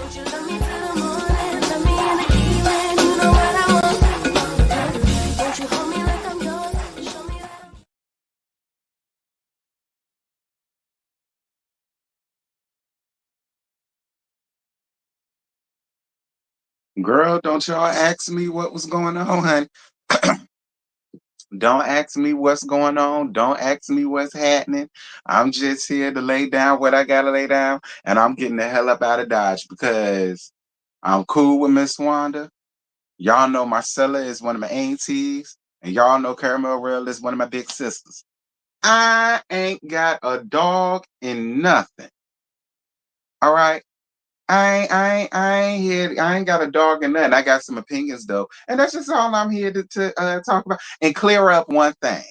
Girl, don't y'all ask me what was going on, honey. Don't ask me what's going on. Don't ask me what's happening. I'm just here to lay down what I gotta lay down, and I'm getting the hell up out of Dodge because I'm cool with Miss Wanda. Y'all know Marcella is one of my aunties, and y'all know Caramel Real is one of my big sisters. I ain't got a dog in nothing. All right. I ain't got a dog in nothing. I got some opinions though, and that's just all I'm here to talk about and clear up one thing.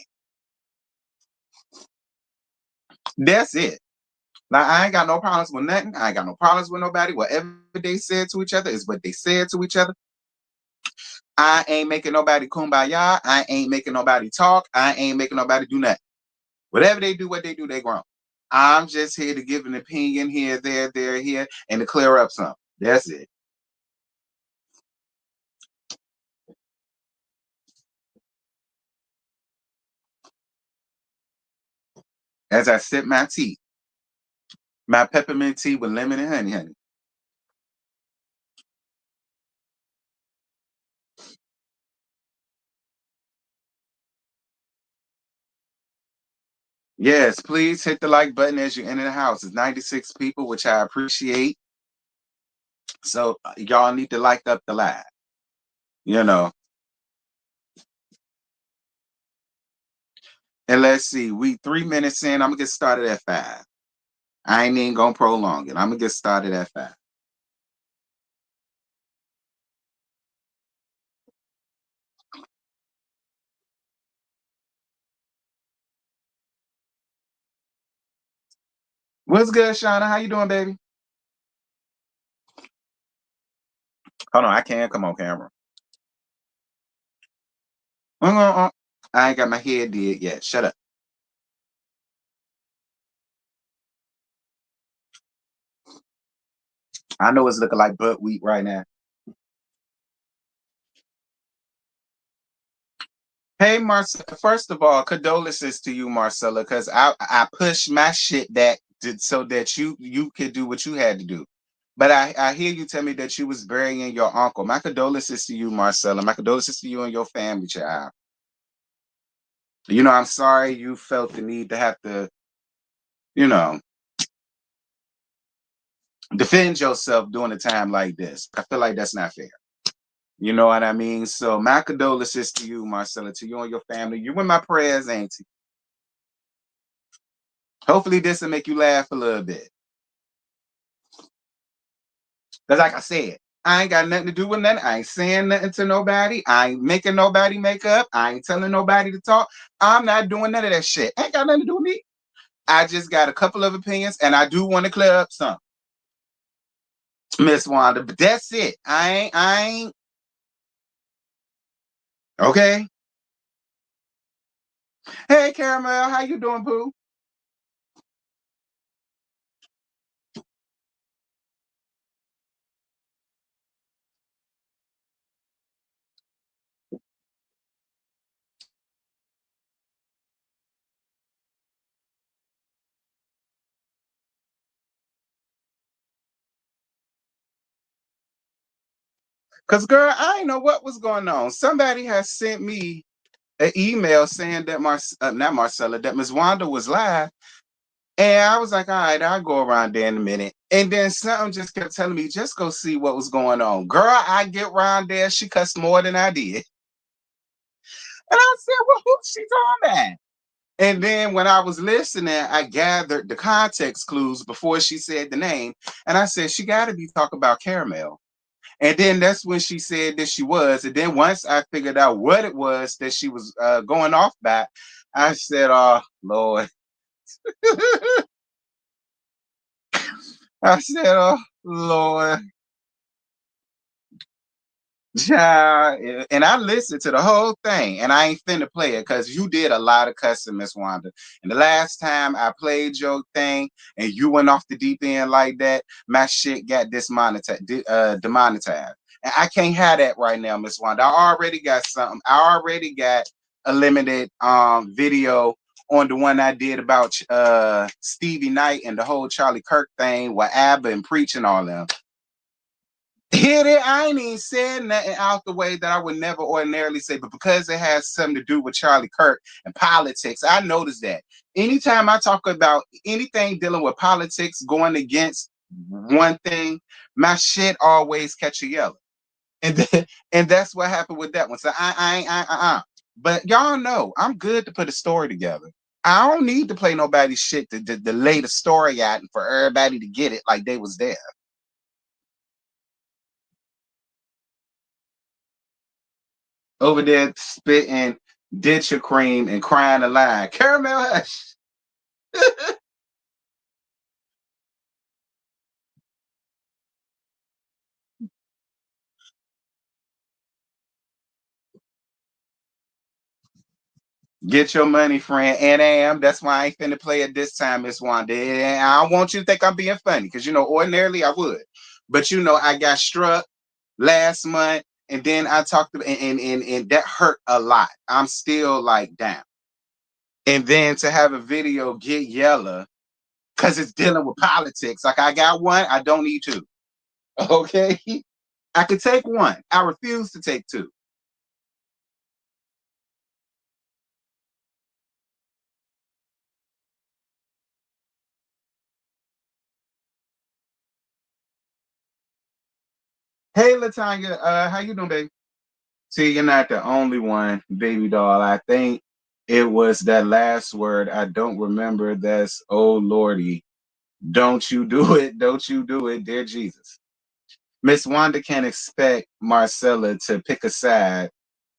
That's it. Now I ain't got no problems with nothing. I ain't got no problems with nobody. Whatever they said to each other is what they said to each other. I ain't making nobody kumbaya. I ain't making nobody talk. I ain't making nobody do nothing. Whatever they do, what they do, they grown. I'm just here to give an opinion here, there, here, and to clear up something. That's it. As I sip my tea, my peppermint tea with lemon and honey, honey. Yes, please hit the like button as you enter the house. It's 96 people, which I appreciate. So y'all need to like up the live. You know. And let's see, we 3 minutes in. I'm gonna get started at 5. I ain't even gonna prolong it. I'm gonna get started at 5. What's good, Shauna? How you doing, baby? Hold on, I can't come on camera. I ain't got my head did yet. Shut up. I know it's looking like butt wheat right now. Hey, Marcella. First of all, condolences to you, Marcella, because I pushed my shit that did so that you could do what you had to do. But I hear you tell me that you was burying your uncle. My condolences to you, Marcella. My condolences to you and your family, child. You know, I'm sorry you felt the need to have to, you know, defend yourself during a time like this. I feel like that's not fair. You know what I mean? So my condolences to you, Marcella, to you and your family. You in my prayers, auntie. Hopefully this will make you laugh a little bit. Because like I said, I ain't got nothing to do with nothing. I ain't saying nothing to nobody. I ain't making nobody make up. I ain't telling nobody to talk. I'm not doing none of that shit. Ain't got nothing to do with me. I just got a couple of opinions and I do want to clear up some. Miss Wanda, but that's it. I ain't okay. Hey Caramel, how you doing, Pooh? Cause girl, I ain't know what was going on. Somebody has sent me an email saying that not Marcella, that Miss Wanda was live. And I was like, all right, I'll go around there in a minute. And then something just kept telling me, just go see what was going on. Girl, I get around there, she cussed more than I did. And I said, well, who's she talking about? And then when I was listening, I gathered the context clues before she said the name. And I said, she got to be talking about Caramel. And then that's when she said that she was. And then once I figured out what it was that she was going off by, I said, oh, Lord. I said, oh, Lord. Yeah, and I listened to the whole thing, and I ain't finna play it because you did a lot of cussing, Miss Wanda. And the last time I played your thing, and you went off the deep end like that, my shit got demonetized, and I can't have that right now, Miss Wanda. I already got something. I already got a limited video on the one I did about Stevie Knight and the whole Charlie Kirk thing with ABBA and preaching all them. Hit it. I ain't even said nothing out the way that I would never ordinarily say, but because it has something to do with Charlie Kirk and politics, I noticed that anytime I talk about anything dealing with politics going against one thing, my shit always catch a yellow. And that's what happened with that one. So but y'all know I'm good to put a story together. I don't need to play nobody's shit to lay the story out and for everybody to get it like they was there. Over there spitting ditcher cream and crying aloud. Caramel hush. Get your money, friend. And that's why I ain't finna play it this time, Miss Wanda. And I don't want you to think I'm being funny, because ordinarily I would. But I got struck last month, and then I talked to and that hurt a lot. I'm still like down. And then to have a video get yellow because it's dealing with politics. Like I got one, I don't need two. Okay. I could take one. I refuse to take two. Hey Latanya, how you doing, baby? See, you're not the only one, baby doll. I think it was that last word. I don't remember. That's oh lordy. Don't you do it. Don't you do it, dear Jesus. Miss Wanda can't expect Marcella to pick a side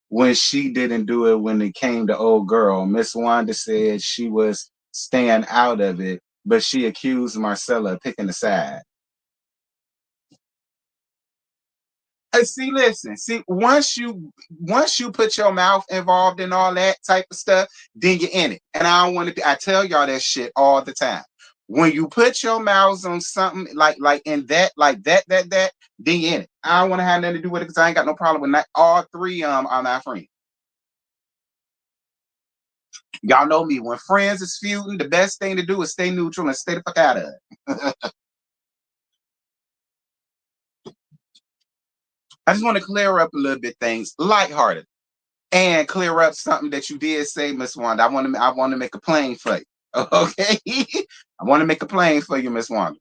when she didn't do it when it came to old girl. Miss Wanda said she was staying out of it, but she accused Marcella of picking a side. See, listen, see, once you put your mouth involved in all that type of stuff, then you're in it. And I don't want to. I tell y'all that shit all the time. When you put your mouths on something like in that, like that, then you're in it. I don't want to have nothing to do with it because I ain't got no problem with that. All three are my friends. Y'all know me. When friends is feuding, the best thing to do is stay neutral and stay the fuck out of it. I just want to clear up a little bit things, lighthearted. And clear up something that you did say, Miss Wanda. I want to make a plane for you. Okay. I want to make a plane for you, Miss Wanda.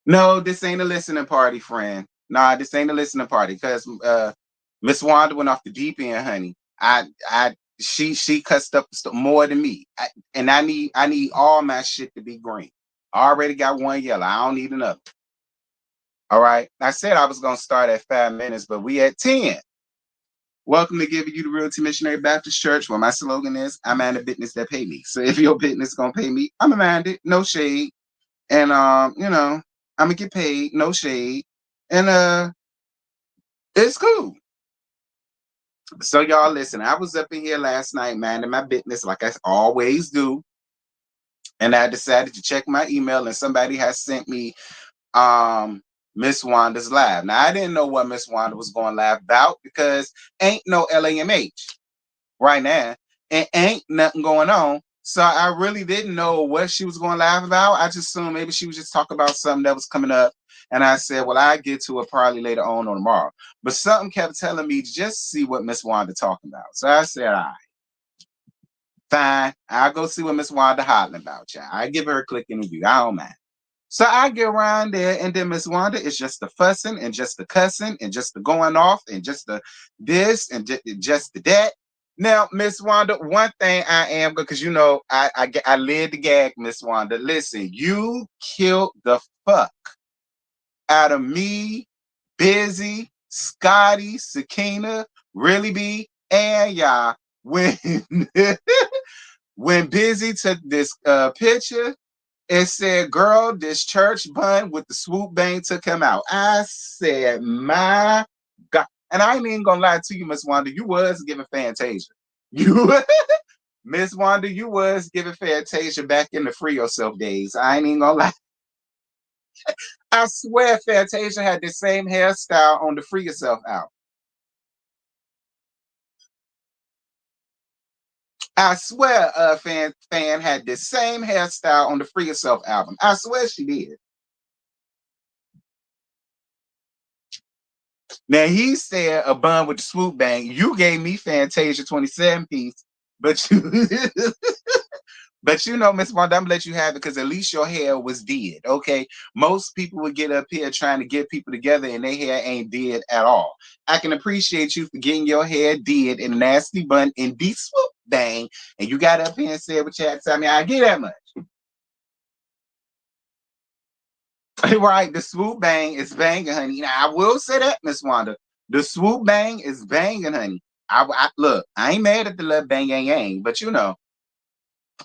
No, this ain't a listening party, friend. Nah, this ain't a listening party because Miss Wanda went off the deep end, honey. She cussed up more than me. And I need all my shit to be green. I already got one yellow. I don't need another. All right. I said I was gonna start at 5 minutes, but we at 10. Welcome to giving you the Realty Missionary Baptist Church, where my slogan is, I mind a business that pay me. So if your business gonna pay me, I'm gonna mind it, no shade. And I'm gonna get paid, no shade. And it's cool. So y'all listen, I was up in here last night, minding my business like I always do. And I decided to check my email, and somebody has sent me Miss Wanda's live. Now I didn't know what Miss Wanda was going live about because ain't no LAMH right now, and ain't nothing going on. So I really didn't know what she was going to laugh about. I just assumed maybe she was just talking about something that was coming up. And I said, well, I get to it probably later on or tomorrow. But something kept telling me just see what Miss Wanda talking about. So I said, all right, fine. I'll go see what Miss Wanda hollering about. Yeah, I give her a click in the view. I don't mind. So I get around there, and then Miss Wanda is just the fussing and just the cussing and just the going off and just the this and just the that. Now, Miss Wanda, one thing I am because I live the gag, Miss Wanda. Listen, you killed the fuck out of me, Busy, Scotty, Sakina, really be, and y'all when when Busy took this picture. It said, girl, this church bun with the swoop bang took him out. I said, my God. And I ain't even gonna lie to you, Miss Wanda. You was giving Fantasia. You Miss Wanda, you was giving Fantasia back in the free yourself days. I ain't even gonna lie. I swear Fantasia had the same hairstyle on the Free Yourself album. I swear Fan had the same hairstyle on the Free Yourself album. I swear she did. Now he said a bun with the swoop bang. You gave me Fantasia 27 piece, but you but you know, Miss Wanda, I'm gonna let you have it because at least your hair was dead. Okay. Most people would get up here trying to get people together and their hair ain't dead at all. I can appreciate you for getting your hair dead in a nasty bun in the swoop bang, and you got up here and said what you had to tell me. I get that much. Right, the swoop bang is banging, honey. Now I will say that, Miss Wanda, the swoop bang is banging, honey. I look, I ain't mad at the love bang yang yang, but you know,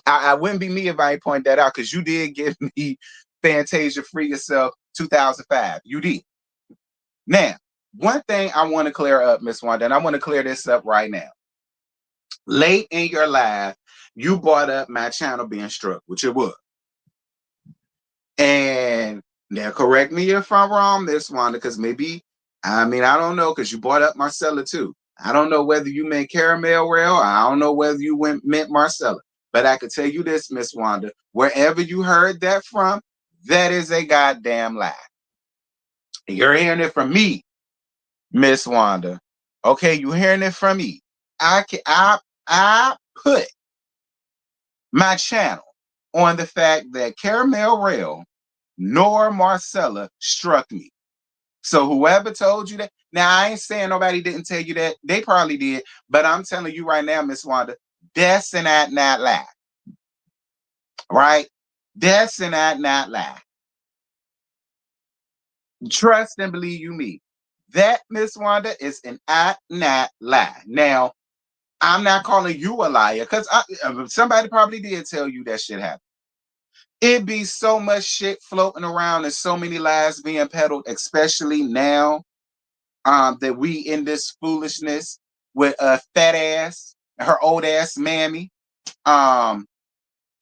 I wouldn't be me if I ain't point that out because you did give me Fantasia Free Yourself 2005. You did. Now, one thing I want to clear up, Miss Wanda, and I want to clear this up right now. Late in your life, you brought up my channel being struck, which it was. And now correct me if I'm wrong, Miss Wanda, because maybe, I mean, I don't know, because you brought up Marcella too. I don't know whether you meant Caramel Rail, or I don't know whether you meant Marcella. But I could tell you this, Miss Wanda, wherever you heard that from, that is a goddamn lie. You're hearing it from me, Miss Wanda. Okay, you're hearing it from me. I put my channel on the fact that Caramel Rail nor Marcella struck me. So whoever told you that, now I ain't saying nobody didn't tell you that. They probably did, but I'm telling you right now, Miss Wanda, that's an not lie. Right? That's an not lie. Trust and believe you me. That, Miss Wanda, is an not lie. Now, I'm not calling you a liar because somebody probably did tell you that shit happened. It be so much shit floating around and so many lies being peddled, especially now that we in this foolishness with a fat ass, her old ass mammy,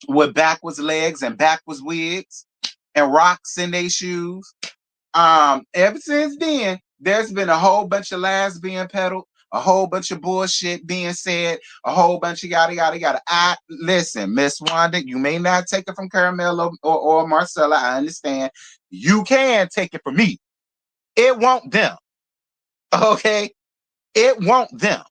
with backwards legs and backwards wigs and rocks in their shoes. Ever since then, there's been a whole bunch of lies being peddled, a whole bunch of bullshit being said, a whole bunch of yada yada yada. I listen, Miss Wanda, you may not take it from Caramel or Marcella. I understand. You can take it from me. It won't them. Okay, it won't them.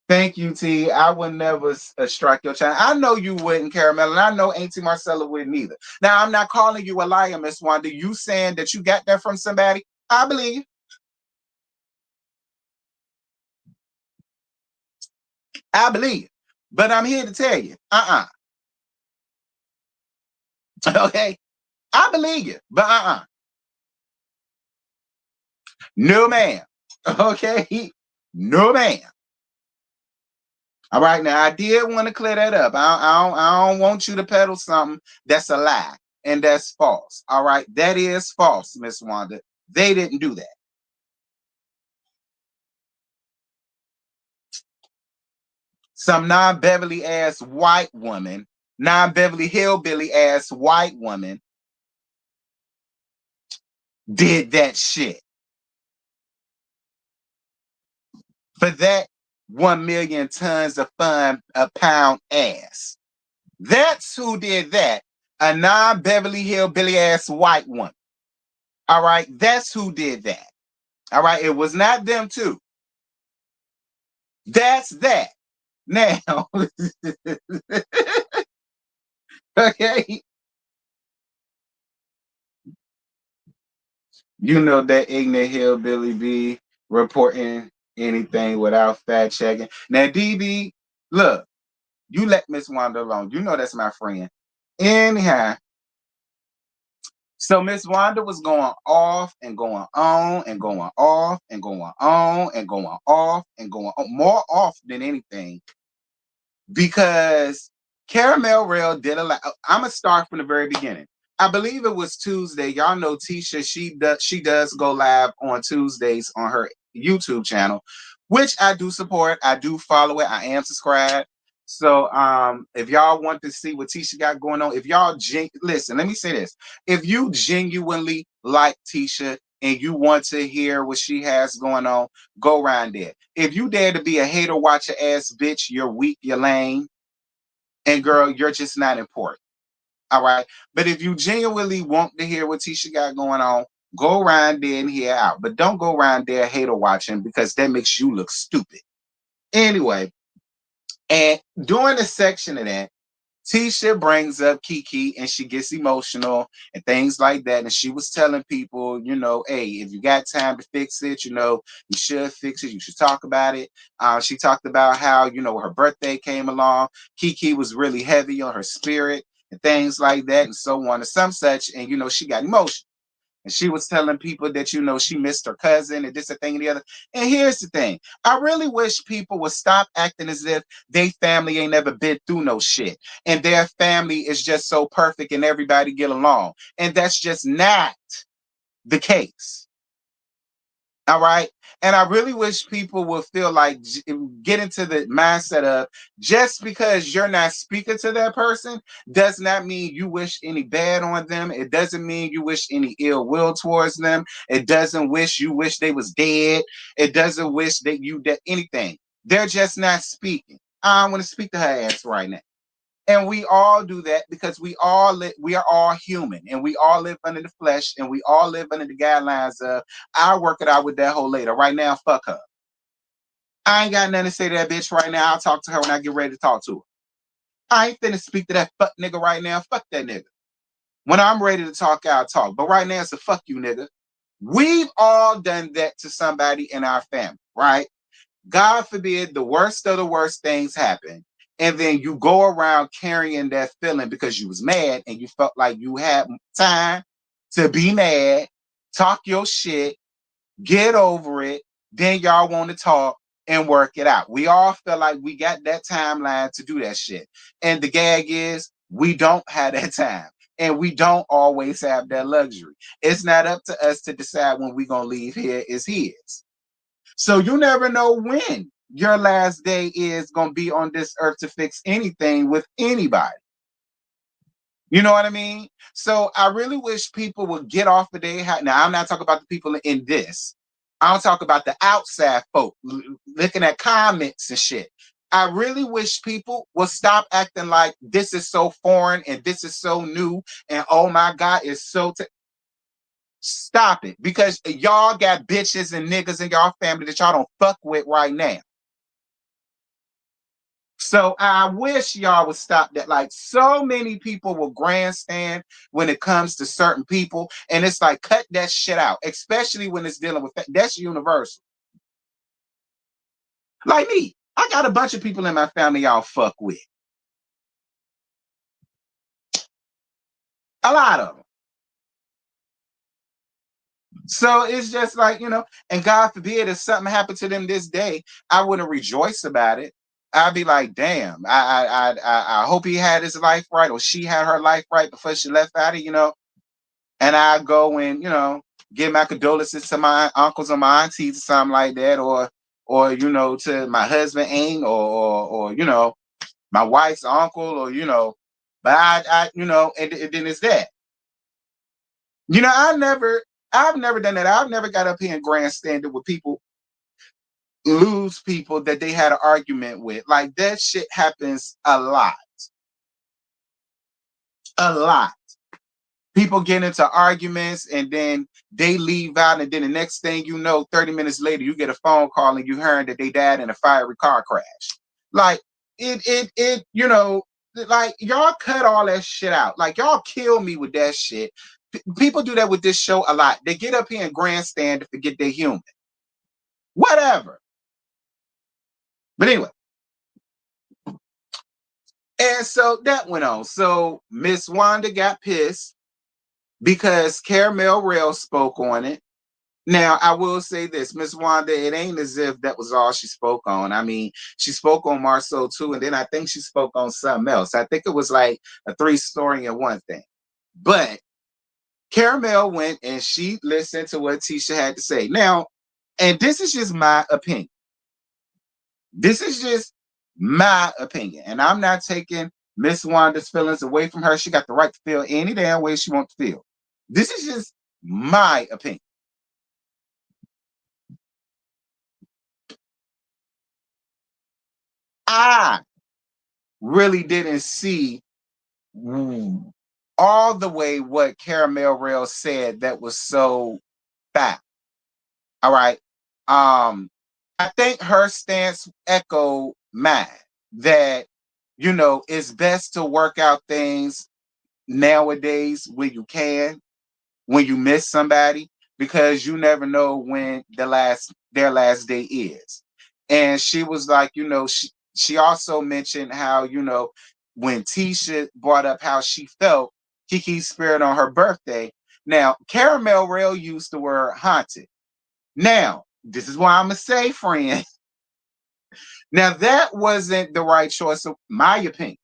Thank you, T. I would never strike your channel. I know you wouldn't, Caramel, and I know Auntie Marcella wouldn't either. Now, I'm not calling you a liar, Miss Wanda. You saying that you got that from somebody? I believe you. I believe you. But I'm here to tell you, okay? I believe you, but no, ma'am. Okay? No, ma'am. All right, now I did want to clear that up. I don't want you to peddle something that's a lie and that's false. All right, that is false, Miss Wanda. They didn't do that. Some non-Beverly ass white woman, non-Beverly hillbilly ass white woman did that shit. For that 1 million tons of fun a pound ass. That's who did that. A non-Beverly hillbilly ass white woman. All right, that's who did that. All right, it was not them too. That's that. Now, okay, you know that ignorant hillbilly be reporting anything without fact checking. Now, DB, look, you let Miss Wanda alone. You know that's my friend. Anyhow, so Miss Wanda was going off and going on and going off and going on and going off and going on, more off than anything because Caramel Rail did a lot. I'm gonna start from the very beginning. I believe it was Tuesday. Y'all know Tisha. She does go live on Tuesdays on her YouTube channel, which I do support. I do follow it. I am subscribed. So if y'all want to see what Tisha got going on, if y'all listen, let me say this: if you genuinely like Tisha and you want to hear what she has going on, go around there. If you dare to be a hater watcher ass bitch, you're weak, you're lame, and girl, you're just not important. All right. But if you genuinely want to hear what Tisha got going on, go around there and hear out. But don't go around there hater watching because that makes you look stupid. Anyway, and during the section of that, Tisha brings up Kiki and she gets emotional and things like that. And she was telling people, hey, if you got time to fix it, you should fix it. You should talk about it. She talked about how, her birthday came along. Kiki was really heavy on her spirit and things like that and so on and some such. And, she got emotional. And she was telling people that, she missed her cousin and this, a thing, and the other. And here's the thing. I really wish people would stop acting as if they family ain't never been through no shit. And their family is just so perfect and everybody get along. And that's just not the case. All right. And I really wish people would feel like get into the mindset of just because you're not speaking to that person does not mean you wish any bad on them. It doesn't mean you wish any ill will towards them. It doesn't wish you wish they was dead. It doesn't wish that you did anything. They're just not speaking. I want to speak to her ass right now. And we all do that because we are all human and we all live under the flesh and we all live under the guidelines of I'll work it out with that whole later. Right now, fuck her. I ain't got nothing to say to that bitch right now. I'll talk to her when I get ready to talk to her. I ain't finna speak to that fuck nigga right now. Fuck that nigga. When I'm ready to talk, I'll talk. But right now, it's a fuck you nigga. We've all done that to somebody in our family, right? God forbid the worst of the worst things happen. And then you go around carrying that feeling because you was mad and you felt like you had time to be mad, talk your shit, get over it. Then y'all want to talk and work it out. We all feel like we got that timeline to do that shit. And the gag is we don't have that time. And we don't always have that luxury. It's not up to us to decide when we're going to leave here. It's his. So you never know when your last day is going to be on this earth to fix anything with anybody. You know what I mean? So I really wish people would get off of their hat. Now, I'm not talking about the people in this. I'm talking about the outside folk looking at comments and shit. I really wish people would stop acting like this is so foreign and this is so new and oh my God, it's so stop it because y'all got bitches and niggas in y'all family that y'all don't fuck with right now. So I wish y'all would stop that. Like so many people will grandstand when it comes to certain people, and it's like cut that shit out, especially when it's dealing with that's universal. Like me, I got a bunch of people in my family y'all fuck with. A lot of them. So it's just like, and God forbid if something happened to them this day, I wouldn't rejoice about it. I'd be like, damn, I hope he had his life right or she had her life right before she left out of. And I go and, give my condolences to my uncles or my aunties or something like that, or to my husband aunt or my wife's uncle or but and then it's that. I've never done that. I've never got up here and grandstanded with people, lose people that they had an argument with. Like that shit happens a lot. A lot. People get into arguments and then they leave out, and then the next thing you know, 30 minutes later, you get a phone call and you heard that they died in a fiery car crash. Like like y'all cut all that shit out. Like y'all kill me with that shit. People do that with this show a lot. They get up here and grandstand to forget they're human. Whatever. But anyway. And so that went on. So Miss Wanda got pissed because Caramel Rail spoke on it. Now, I will say this, Miss Wanda, it ain't as if that was all she spoke on. I mean, she spoke on Marceau too, and then I think she spoke on something else. I think it was like a three-story in one thing. But Caramel went and she listened to what Tisha had to say. Now, and this is just my opinion. This is just my opinion. And I'm not taking Miss Wanda's feelings away from her. She got the right to feel any damn way she wants to feel. This is just my opinion. I really didn't see all the way what Caramel Rail said that was so bad. All right. I think her stance echoed mine that, it's best to work out things nowadays when you can, when you miss somebody, because you never know when their last day is. And she was like, she also mentioned how, when Tisha brought up how she felt Kiki's spirit on her birthday. Now, Caramel Rail used the word haunted. Now, this is why I'm gonna say, friend. Now that wasn't the right choice of my opinion.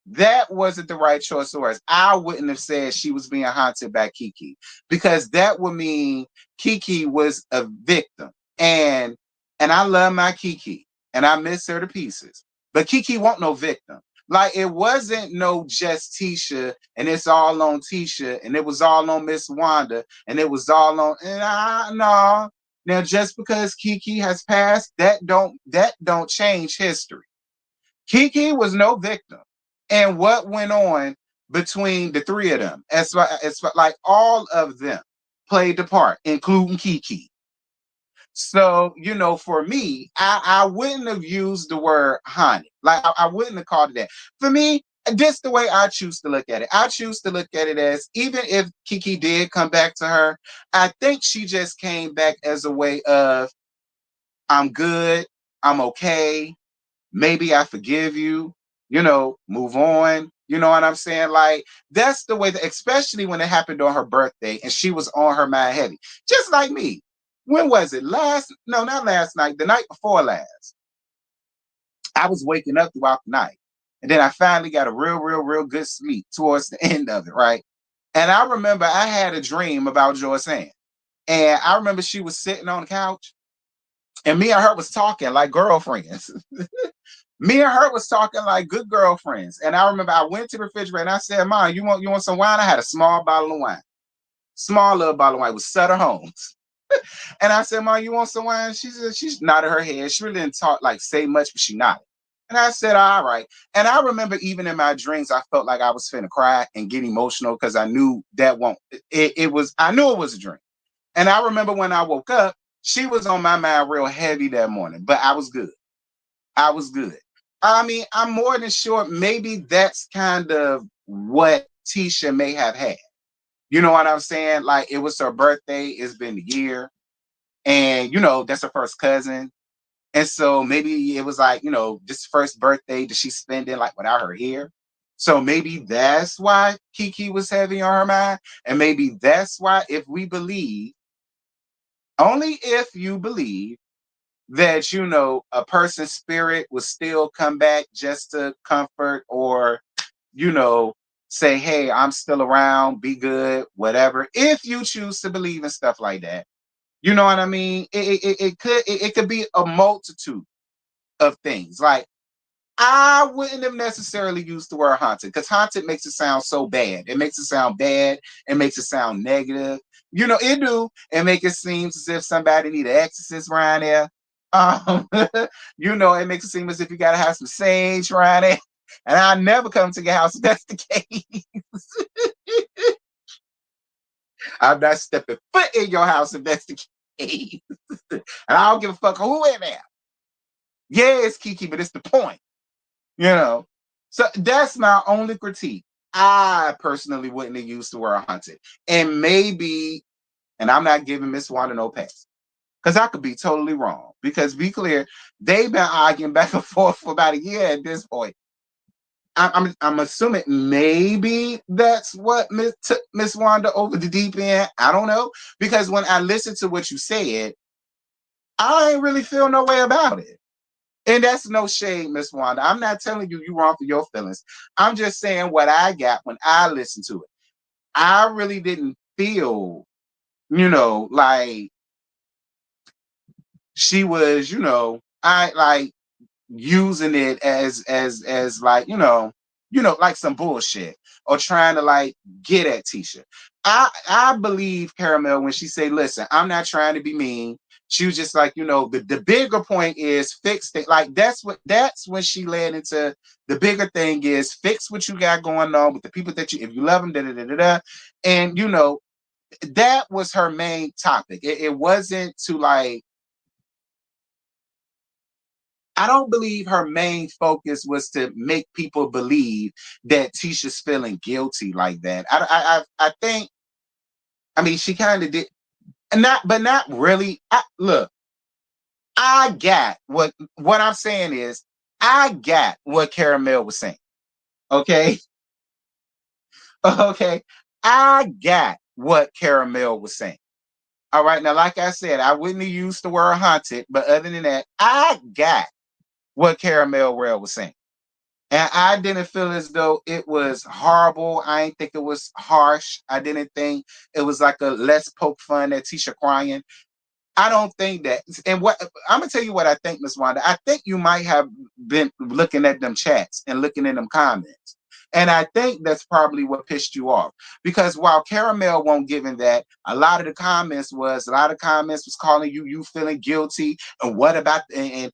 That wasn't the right choice of words. I wouldn't have said she was being haunted by Kiki because that would mean Kiki was a victim. And I love my Kiki and I miss her to pieces. But Kiki won't no victim. Like it wasn't no just Tisha and it's all on Tisha and it was all on Miss Wanda and it was all on no. Now just because Kiki has passed, that don't change history. Kiki was no victim. And what went on between the three of them, like all of them played the part, including Kiki. So, for me, I wouldn't have used the word haunted. Like I wouldn't have called it that. For me, this the way I choose to look at it. I choose to look at it as even if Kiki did come back to her, I think she just came back as a way of I'm good, I'm okay, maybe I forgive you, move on. You know what I'm saying? Like, that's the way that, especially when it happened on her birthday and she was on her mind heavy, just like me. When was it? No, not last night, the night before last. I was waking up throughout the night. And then I finally got a real, real, real good sleep towards the end of it, right? And I remember I had a dream about Joyce Ann. And I remember she was sitting on the couch and me and her was talking like girlfriends. Me and her was talking like good girlfriends. And I remember I went to the refrigerator and I said, Mom, you want some wine? I had a small bottle of wine. Small little bottle of wine with Sutter Homes. And I said, Mom, you want some wine? She's nodded her head. She really didn't talk like say much, but she nodded. And I said, all right. And I remember even in my dreams, I felt like I was finna cry and get emotional because I knew that won't it was I knew it was a dream. And I remember when I woke up, she was on my mind real heavy that morning, but I was good. I was good. I mean, I'm more than sure maybe that's kind of what Tisha may have had. You know what I'm saying? Like it was her birthday, it's been a year, and that's her first cousin. And so maybe it was like, this first birthday that she's spending like without her here. So maybe that's why Kiki was heavy on her mind. And maybe that's why if we believe, only if you believe that a person's spirit will still come back just to comfort or you know say hey I'm still around, be good, whatever, if you choose to believe in stuff like that. You know what I mean? It could be a multitude of things. Like I wouldn't have necessarily used the word haunted because haunted makes it sound so bad. It makes it sound bad. It makes it sound negative. It do. It make it seem as if somebody need an exorcist around there. Um, it makes it seem as if you gotta have some sage around there. And I never come to your house if that's the case. I'm not stepping foot in your house if that's the case. And I don't give a fuck who in there. Yeah, it's Kiki, but it's the point. You know, so that's my only critique. I personally wouldn't have used the word haunted. And maybe, and I'm not giving Miss Wanda no pass because I could be totally wrong. Because be clear, they've been arguing back and forth for about a year at this point. I'm assuming maybe that's what took Miss Wanda over the deep end. I don't know, because when I listened to what you said, I ain't really feel no way about it. And that's no shade, Miss Wanda. I'm not telling you you wrong for your feelings. I'm just saying what I got when I listened to it. I really didn't feel, like she was, I like using it as like like some bullshit, or trying to like get at Tisha. I believe Caramel when she say, listen, I'm not trying to be mean. She was just like, the bigger point is fix it. Like that's when she led into the bigger thing is fix what you got going on with the people that you, if you love them, da da da da da. And that was her main topic. It wasn't to like, I don't believe her main focus was to make people believe that Tisha's feeling guilty like that. I think, I mean, she kind of did, but not really. Look, I got what I'm saying is, I got what Caramel was saying. Okay, okay, I got what Caramel was saying. All right, now, like I said, I wouldn't have used the word haunted, but other than that, I got what Caramel Rail was saying. And I didn't feel as though it was horrible. I didn't think it was harsh. I didn't think it was like a let's poke fun at Tisha crying. I don't think that. And what I'm gonna tell you what I think, Miss Wanda. I think you might have been looking at them chats and looking in them comments. And I think that's probably what pissed you off. Because while Caramel won't give in that, a lot of comments was calling you feeling guilty. And what about and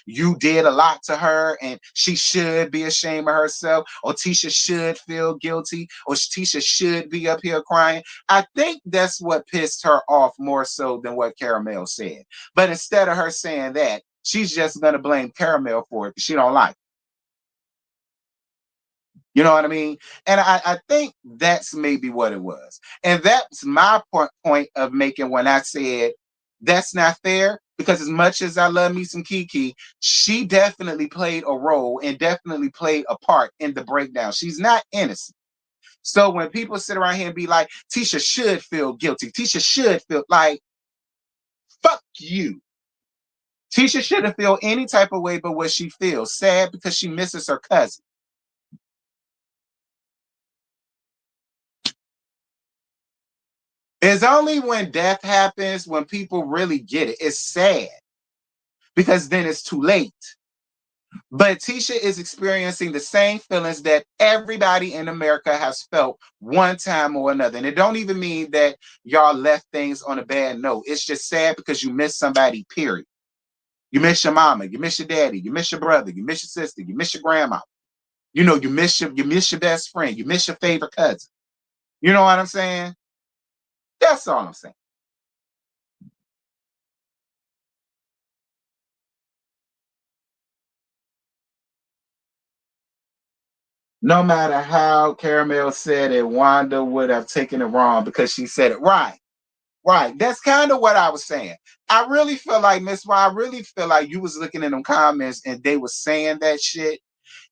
you did a lot to her and she should be ashamed of herself, or Tisha should feel guilty, or Tisha should be up here crying. I think that's what pissed her off more so than what Caramel said. But instead of her saying that, she's just gonna blame Caramel for it because she don't like it. You know what I mean? And I think that's maybe what it was. And that's my point of making when I said that's not fair. Because as much as I love me some Kiki, she definitely played a role and definitely played a part in the breakdown. She's not innocent. So when people sit around here and be like, Tisha should feel guilty, Tisha should feel like, fuck you. Tisha shouldn't feel any type of way but what she feels. Sad because she misses her cousin. It's only when death happens when people really get it. It's sad because then it's too late. But Tisha is experiencing the same feelings that everybody in America has felt one time or another. And it don't even mean that y'all left things on a bad note. It's just sad because you miss somebody, period. You miss your mama, you miss your daddy, you miss your brother, you miss your sister, you miss your grandma. You miss your best friend, you miss your favorite cousin. You know what I'm saying? That's all I'm saying. No matter how Caramel said it, Wanda would have taken it wrong because she said it right. Right. That's kind of what I was saying. I really feel like I really feel like you was looking in them comments and they were saying that shit,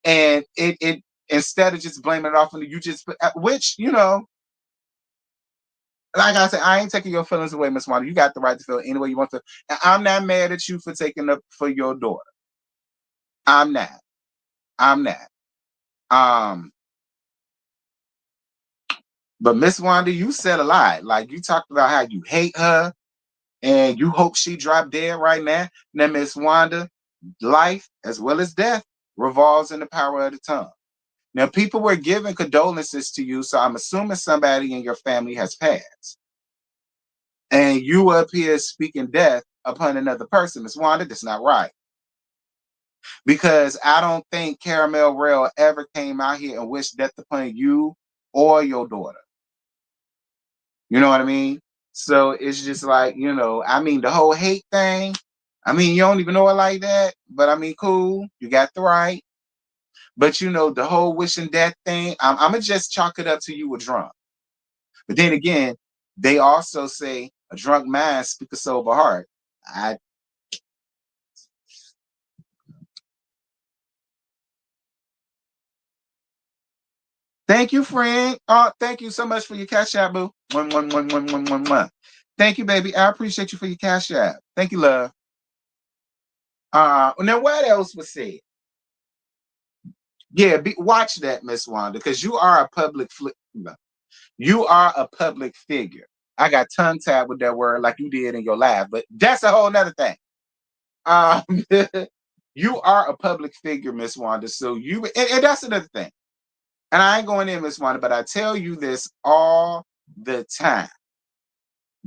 and it instead of just blaming it off on you, just which like I said, I ain't taking your feelings away, Miss Wanda. You got the right to feel any way you want to. And I'm not mad at you for taking up for your daughter. I'm not. I'm not. Um, but Miss Wanda, you said a lot. Like you talked about how you hate her and you hope she dropped dead right now. Now, Miss Wanda, life as well as death revolves in the power of the tongue. Now, people were giving condolences to you, so I'm assuming somebody in your family has passed. And you up here speaking death upon another person. Miss Wanda, that's not right. Because I don't think Caramel Rail ever came out here and wished death upon you or your daughter. You know what I mean? So it's just like, I mean, the whole hate thing, I mean, you don't even know it like that, but I mean, cool, you got the right. But the whole wishing death thing, I'm gonna just chalk it up to you were drunk. But then again, they also say a drunk mind speak a sober heart. I Thank you, friend. Thank you so much for your cash app, boo. One. Thank you, baby. I appreciate you for your cash app. Thank you, love. Now what else was said? Yeah, watch that, Miss Wanda, because you are a public figure. I got tongue tied with that word like you did in your live, but that's a whole nother thing. Um, you are a public figure, Miss Wanda. So and that's another thing. And I ain't going in, Miss Wanda, but I tell you this all the time.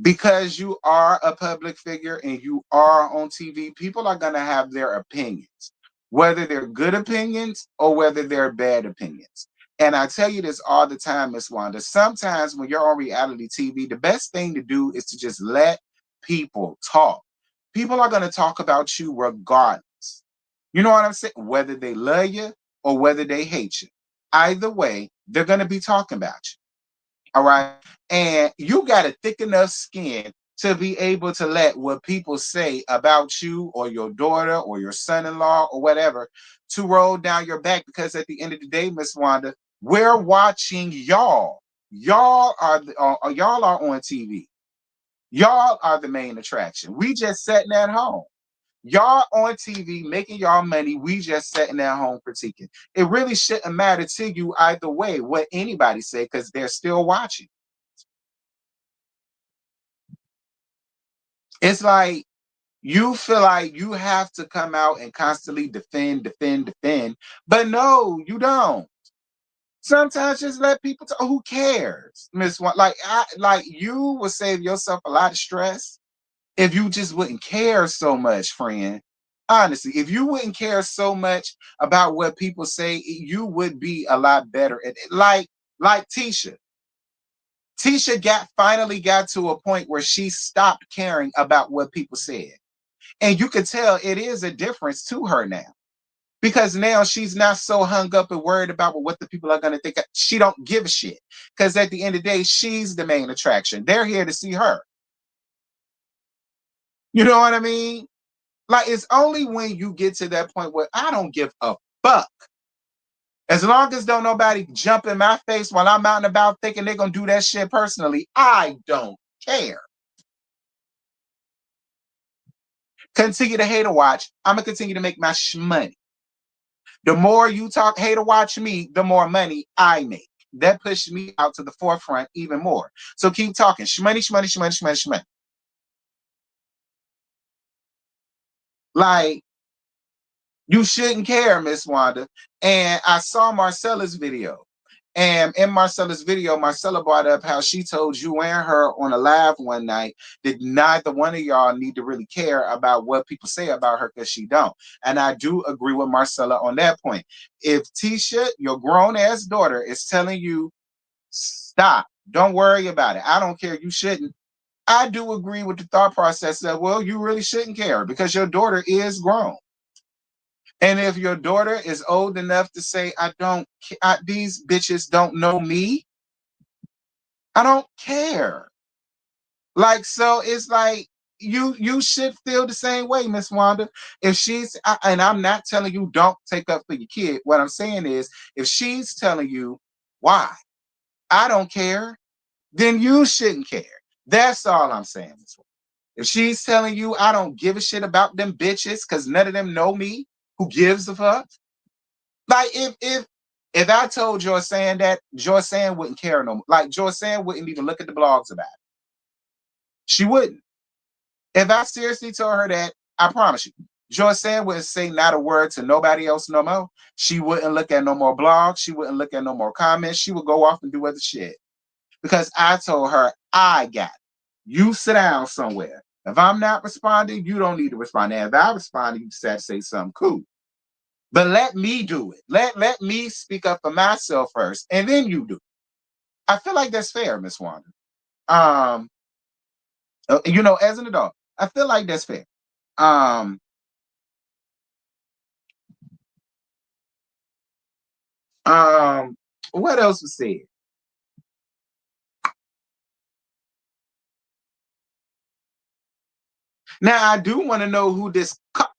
Because you are a public figure and you are on TV, people are going to have their opinions, whether they're good opinions or whether they're bad opinions. And I tell you this all the time, Miss Wanda. Sometimes when you're on reality TV, the best thing to do is to just let people talk. People are going to talk about you regardless. You know what I'm saying? Whether they love you or whether they hate you. Either way, they're going to be talking about you. All right. And you got a thick enough skin to be able to let what people say about you or your daughter or your son-in-law or whatever to roll down your back. Because at the end of the day, Miss Wanda, we're watching y'all. Y'all are on TV. Y'all are the main attraction. We just sitting at home. Y'all on TV making y'all money. We just sitting at home critiquing. It really shouldn't matter to you either way what anybody say because they're still watching. It's like you feel like you have to come out and constantly defend. But no, you don't. Sometimes just let people talk. Who cares, Miss One? Like you would save yourself a lot of stress if you just wouldn't care so much, friend. Honestly, if you wouldn't care so much about what people say, you would be a lot better at it. Like Tisha. Tisha finally got to a point where she stopped caring about what people said. And you could tell it is a difference to her now. Because now she's not so hung up and worried about what the people are going to think. She don't give a shit. Because at the end of the day, she's the main attraction. They're here to see her. You know what I mean? Like, it's only when you get to that point where I don't give a fuck. As long as don't nobody jump in my face while I'm out and about thinking they're going to do that shit personally, I don't care. Continue to hate or watch. I'm going to continue to make my money. The more you talk hate or watch me, the more money I make. That pushed me out to the forefront even more. So keep talking. Shmoney. Like, you shouldn't care, Miss Wanda. And I saw Marcella's video. And in Marcella's video, Marcella brought up how she told you and her on a live one night that neither one of y'all need to really care about what people say about her because she don't. And I do agree with Marcella on that point. If Tisha, your grown ass daughter, is telling you, stop, don't worry about it, I don't care, you shouldn't. I do agree with the thought process that, well, you really shouldn't care because your daughter is grown. And if your daughter is old enough to say, these bitches don't know me, I don't care. Like, so it's like you should feel the same way, Miss Wanda. If and I'm not telling you don't take up for your kid. What I'm saying is, if she's telling you why, I don't care, then you shouldn't care. That's all I'm saying, Miss Wanda. If she's telling you I don't give a shit about them bitches because none of them know me, who gives a fuck? Like if I told Joy saying that, Joy saying wouldn't care no more. Like Joy saying wouldn't even look at the blogs about it. She wouldn't. If I seriously told her that, I promise you, Joy saying wouldn't say not a word to nobody else no more. She wouldn't look at no more blogs. She wouldn't look at no more comments. She would go off and do other shit. Because I told her I got it. You sit down somewhere. If I'm not responding, you don't need to respond. Now, if I respond, you just have to say something cool. But let me do it. Let me speak up for myself first, and then you do. I feel like that's fair, Miss Wanda. Um, as an adult, I feel like that's fair. Um, what else was said? Now I do want to know who this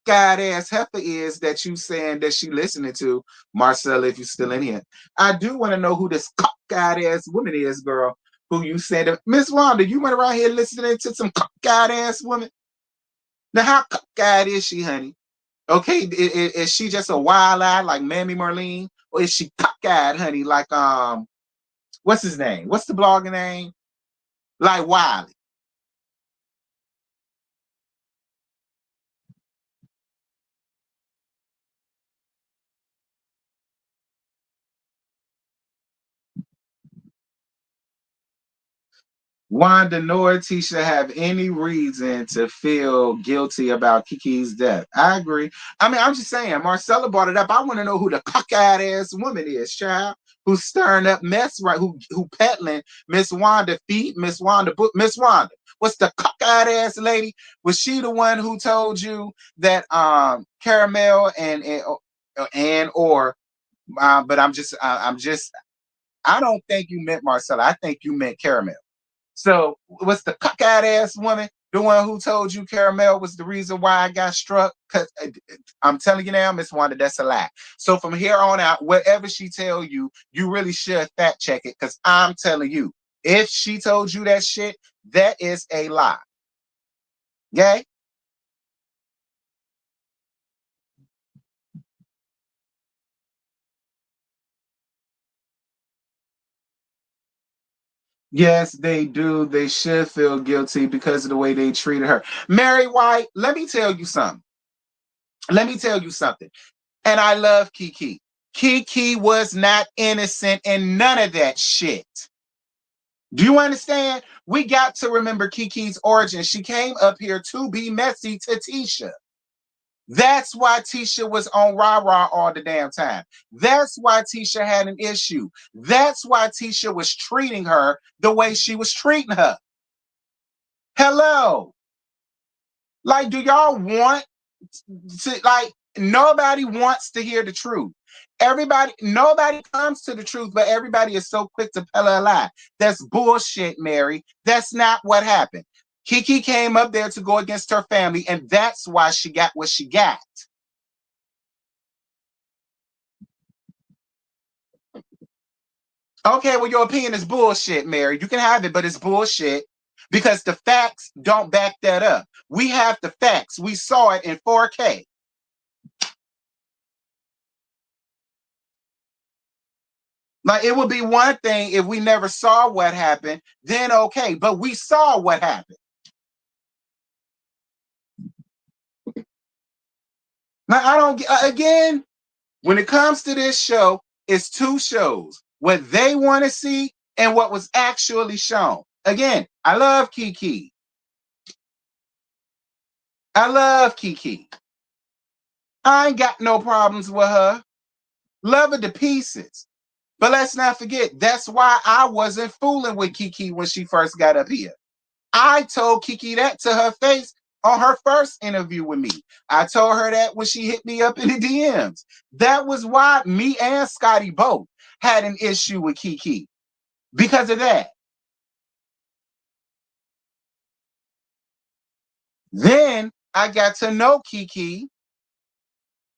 cockeyed ass heifer is that you saying that she listening to, Marcella, if you're still in here. I do want to know who this cockeyed ass woman is, girl, who you said that Miss Wanda, you went around here listening to some cockeyed ass woman. Now, how cockeyed is she, honey? Okay, is she just a wild eye like Mammy Marlene? Or is she cockeyed, honey, like what's his name? What's the blogger name? Like Wiley. Wanda nor Tisha have any reason to feel guilty about Kiki's death. I agree. I mean, I'm just saying, Marcella brought it up. I want to know who the cockeyed ass woman is, child, who's stirring up mess, right? Who peddling Miss Wanda feet, Miss Wanda book, Miss Wanda. What's the cockeyed ass lady? Was she the one who told you that Caramel and or but I'm just I don't think you meant Marcella. I think you meant Caramel. So what's the cockeyed ass woman? The one who told you Caramel was the reason why I got struck? Cause I'm telling you now, Miss Wanda, that's a lie. So from here on out, whatever she tell you, you really should fact check it. Cause I'm telling you, if she told you that shit, that is a lie. Okay? Yes, they do. They should feel guilty because of the way they treated her. Mary White, let me tell you something. Let me tell you something. And I love Kiki. Kiki was not innocent in none of that shit. Do you understand? We got to remember Kiki's origin. She came up here to be messy to Tisha. That's why Tisha was on rah rah all the damn time. That's why Tisha had an issue. That's why Tisha was treating her the way she was treating her. Hello. Like, do y'all want like nobody wants to hear the truth. Nobody comes to the truth, but everybody is so quick to tell a lie. That's bullshit, Mary. That's not what happened. Kiki came up there to go against her family, and that's why she got what she got. Okay, well, your opinion is bullshit, Mary. You can have it, but it's bullshit because the facts don't back that up. We have the facts. We saw it in 4K. Like it would be one thing if we never saw what happened, then okay, but we saw what happened. Now I don't again, when it comes to this show, it's two shows. What they want to see and what was actually shown. Again, I love Kiki. I love Kiki. I ain't got no problems with her. Love her to pieces. But let's not forget, that's why I wasn't fooling with Kiki when she first got up here. I told Kiki that to her face on her first interview with me. I told her that when she hit me up in the DMs. That was why me and Scotty both had an issue with Kiki because of that. Then I got to know Kiki,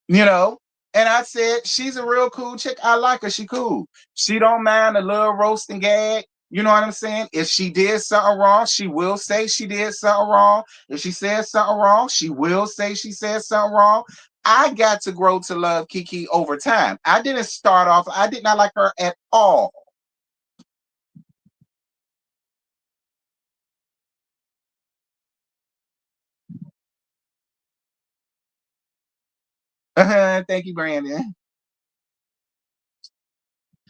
you know, and I said she's a real cool chick. I like her. She cool. She don't mind a little roast and gag. You know what I'm saying? If she did something wrong, she will say she did something wrong. If she said something wrong, she will say she said something wrong. I got to grow to love Kiki over time. I didn't start off, I did not like her at all. Thank you, Brandon.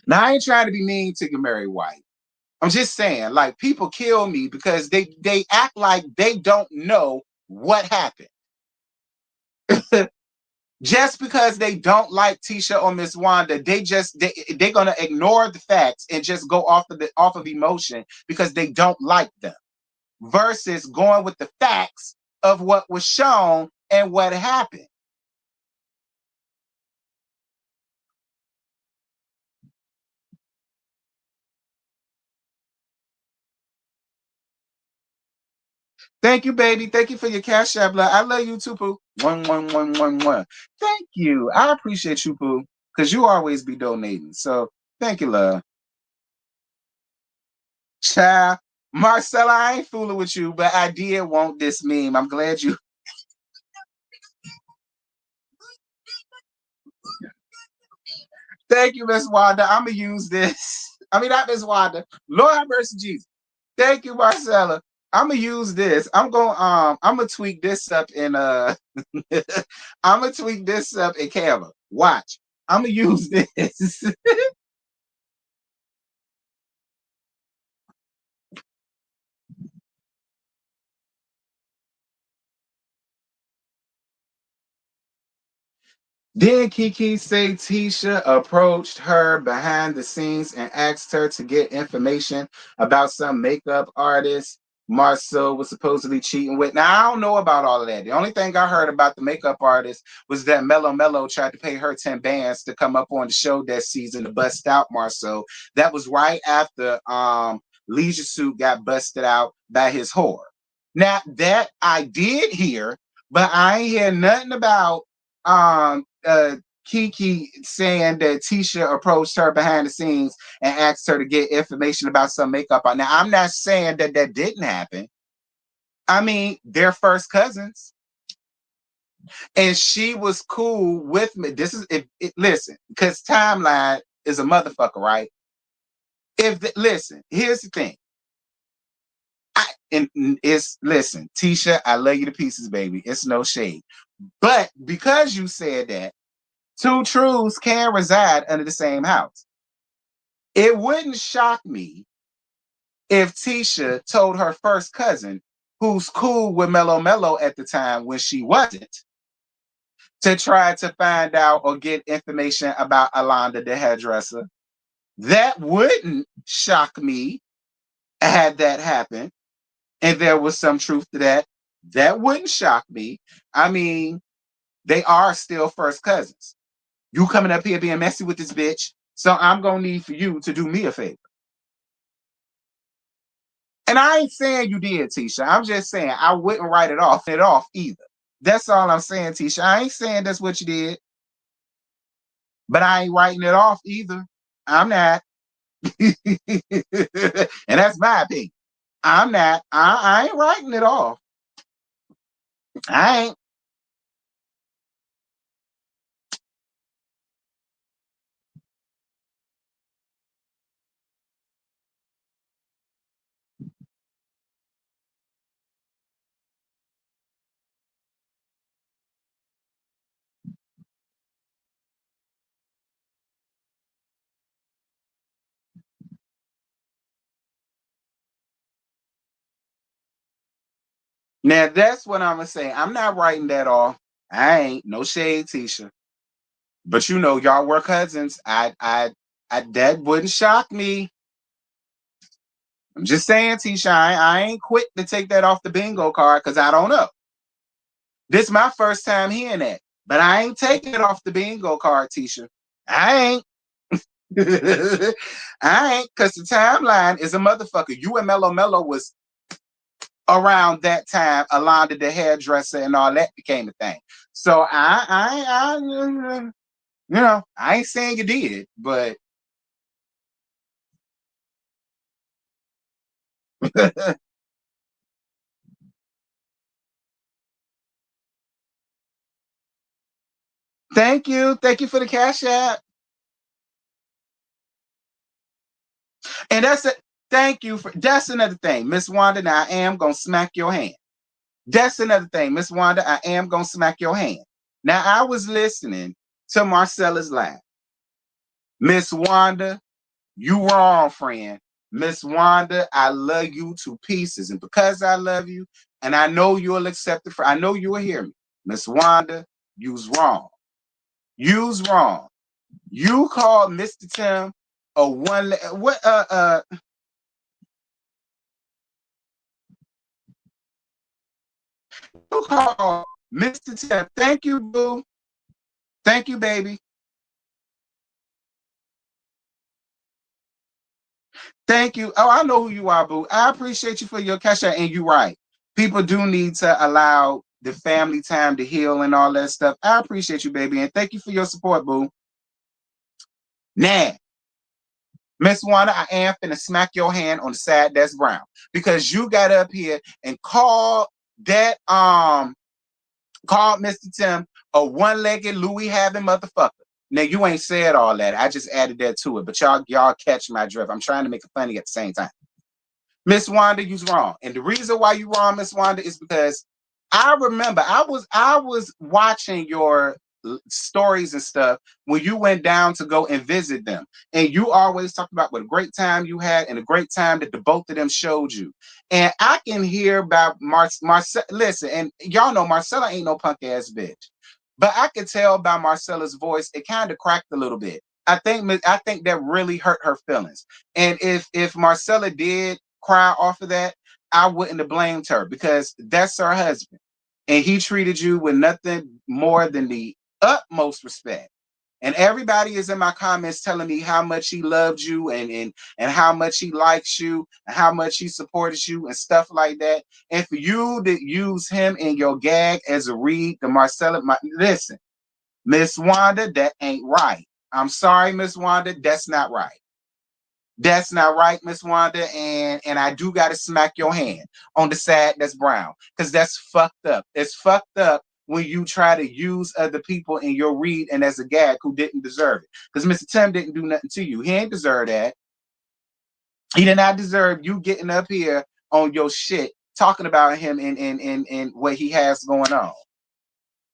Now I ain't trying to be mean to Mary White. I'm just saying, like, people kill me because they act like they don't know what happened. Just because they don't like Tisha or Miss Wanda, they're gonna ignore the facts and just go off of emotion because they don't like them, versus going with the facts of what was shown and what happened. Thank you, baby. Thank you for your cash app. Love. I love you too, Pooh. 11111. Thank you. I appreciate you, Pooh, because you always be donating. So thank you, love. Child, Marcella, I ain't fooling with you, but I did want this meme. I'm glad you. Thank you, Miss Wanda. I'm gonna use this. I mean, not Miss Wanda. Lord have mercy, Jesus. Thank you, Marcella. I'm gonna use this. I'm gonna tweak this up in I'm gonna tweak this up in Canva. Watch. I'm gonna use this. Then Kiki say Tisha approached her behind the scenes and asked her to get information about some makeup artist Marcel was supposedly cheating with. Now, I don't know about all of that. The only thing I heard about the makeup artist was that Mello Mello tried to pay her 10 bands to come up on the show that season to bust out Marcel. That was right after Leisure Suit got busted out by his whore. Now, that I did hear, but I ain't hear nothing about Kiki saying that Tisha approached her behind the scenes and asked her to get information about some makeup. Now, I'm not saying that that didn't happen. I mean, they're first cousins, and she was cool with me. This is listen, because timeline is a motherfucker, right? Listen, here's the thing. And it's listen, Tisha, I love you to pieces, baby. It's no shade, but because you said that, two truths can reside under the same house. It wouldn't shock me if Tisha told her first cousin, who's cool with Mello Mello at the time when she wasn't, to try to find out or get information about Alonda the hairdresser. That wouldn't shock me had that happened. And there was some truth to that. That wouldn't shock me. I mean, they are still first cousins. You coming up here being messy with this bitch. So I'm gonna need for you to do me a favor. And I ain't saying you did, Tisha. I'm just saying I wouldn't write it off either. That's all I'm saying, Tisha. I ain't saying that's what you did, but I ain't writing it off either. I'm not. And that's my opinion. I'm not. I ain't writing it off. I ain't. Now that's what I'm gonna say. I'm not writing that off. I ain't. No shade, Tisha. But you know, y'all were cousins. I that wouldn't shock me. I'm just saying, Tisha, I ain't quick to take that off the bingo card because I don't know. This is my first time hearing that, but I ain't taking it off the bingo card, Tisha. I ain't. I ain't, because the timeline is a motherfucker. You and Mello Mello was around that time. Alonda the hairdresser and all that became a thing. So I ain't saying you did, but thank you for the cash app. And that's it. Thank you for that's another thing, Miss Wanda. Now I am gonna smack your hand. That's another thing, Miss Wanda. I am gonna smack your hand. Now I was listening to Marcella's laugh. Miss Wanda, you wrong, friend. Miss Wanda, I love you to pieces, and because I love you, and I know you'll accept it. I know you will hear me, Miss Wanda. You's wrong. You's wrong. You called Mr. Tim a one. What? You called Mr. Tim. Thank you, boo. Thank you, baby. Thank you. Oh, I know who you are, boo. I appreciate you for your cash out, and you right. People do need to allow the family time to heal and all that stuff. I appreciate you, baby, and thank you for your support, boo. Now, Miss Wanda, I am finna smack your hand on the side that's brown because you got up here and that called Mr. Tim a one-legged Louis having motherfucker. Now you ain't said all that. I just added that to it, but y'all catch my drift. I'm trying to make it funny at the same time. Miss Wanda, you's wrong. And the reason why you wrong, Miss Wanda, is because I remember I was watching your stories and stuff when you went down to go and visit them. And you always talked about what a great time you had and a great time that the both of them showed you. And I can hear about Marcella. Listen, and y'all know Marcella ain't no punk ass bitch. But I could tell by Marcella's voice, it kind of cracked a little bit. I think that really hurt her feelings. And if Marcella did cry off of that, I wouldn't have blamed her because that's her husband. And he treated you with nothing more than the utmost respect. And everybody is in my comments telling me how much he loved you and how much he likes you and how much he supported you and stuff like that. And for you to use him in your gag as a read to Marcella, listen, Miss Wanda, that ain't right. I'm sorry, Miss Wanda, that's not right. That's not right, Miss Wanda, and I do gotta smack your hand on the side that's brown, because that's fucked up. It's fucked up when you try to use other people in your read and as a gag who didn't deserve it. Because Mr. Tim didn't do nothing to you. He ain't deserve that. He did not deserve you getting up here on your shit talking about him and what he has going on.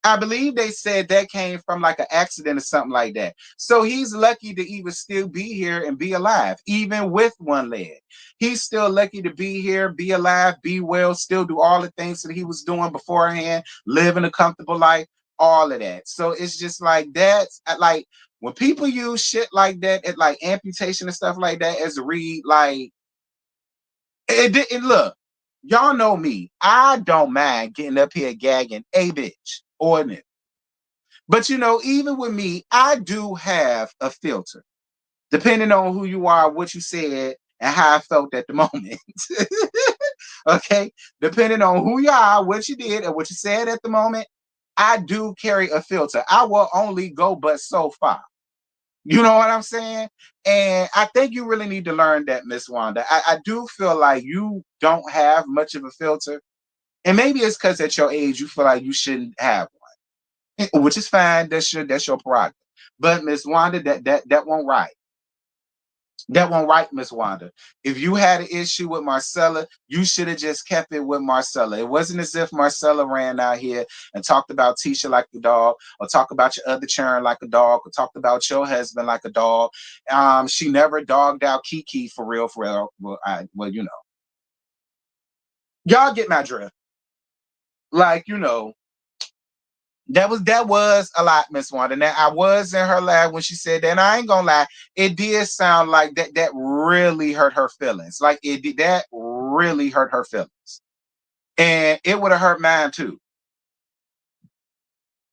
I believe they said that came from like an accident or something like that. So he's lucky to even still be here and be alive, even with one leg. He's still lucky to be here, be alive, be well, still do all the things that he was doing beforehand, living a comfortable life, all of that. So it's just like that's like when people use shit like that at like amputation and stuff like that as a read, like it didn't look. Y'all know me. I don't mind getting up here gagging a bitch or a nigga. But you know, even with me, I do have a filter, depending on who you are, what you said, and how I felt at the moment. Okay, depending on who you are, what you did, and what you said at the moment, I do carry a filter. I will only go but so far. You know what I'm saying? And I think you really need to learn that, Miss Wanda. I do feel like you don't have much of a filter. And maybe it's because at your age you feel like you shouldn't have one, which is fine. That's your prerogative. But Miss Wanda, that won't right. That won't right, Miss Wanda. If you had an issue with Marcella, you should have just kept it with Marcella. It wasn't as if Marcella ran out here and talked about Tisha like a dog, or talked about your other churn like a dog, or talked about your husband like a dog. She never dogged out Kiki for real, for real. Well, y'all get my drift. Like, that was a lot, Miss Wanda. Now I was in her lab when she said that, and I ain't gonna lie, it did sound like that really hurt her feelings. Like it did that really hurt her feelings. And it would have hurt mine too.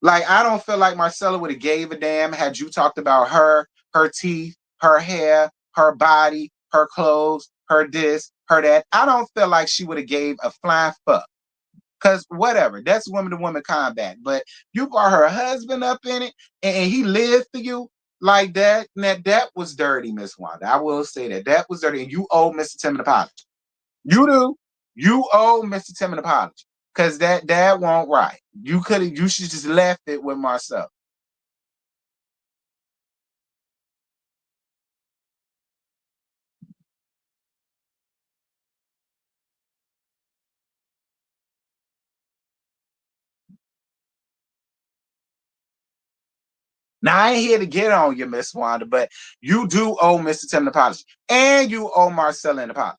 Like I don't feel like Marcella would have gave a damn had you talked about her teeth, her hair, her body, her clothes, her this, her that. I don't feel like she would have gave a flying fuck. Cause whatever, that's woman to woman combat. But you brought her husband up in it, and he lived for you like that. That was dirty, Miss Wanda. I will say that was dirty, and you owe Mr. Tim an apology. You do. You owe Mr. Tim an apology, cause that won't right. You should just left it with Marcel. Now I ain't here to get on you, Miss Wanda, but you do owe Mr. Tim an apology, and you owe Marcella an apology.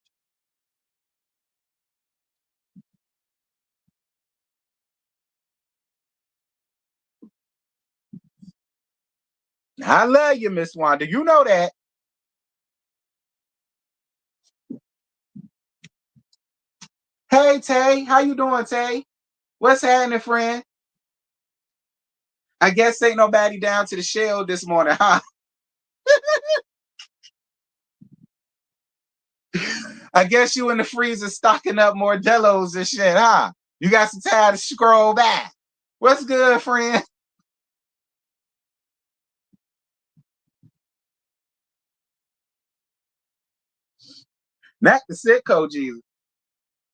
I love you, Miss Wanda. You know that. Hey Tay, how you doing, Tay? What's happening, friend? I guess ain't nobody down to the shell this morning, huh? I guess you in the freezer stocking up more Delos and shit, huh? You got some time to scroll back. What's good, friend? Not the sitco Jesus.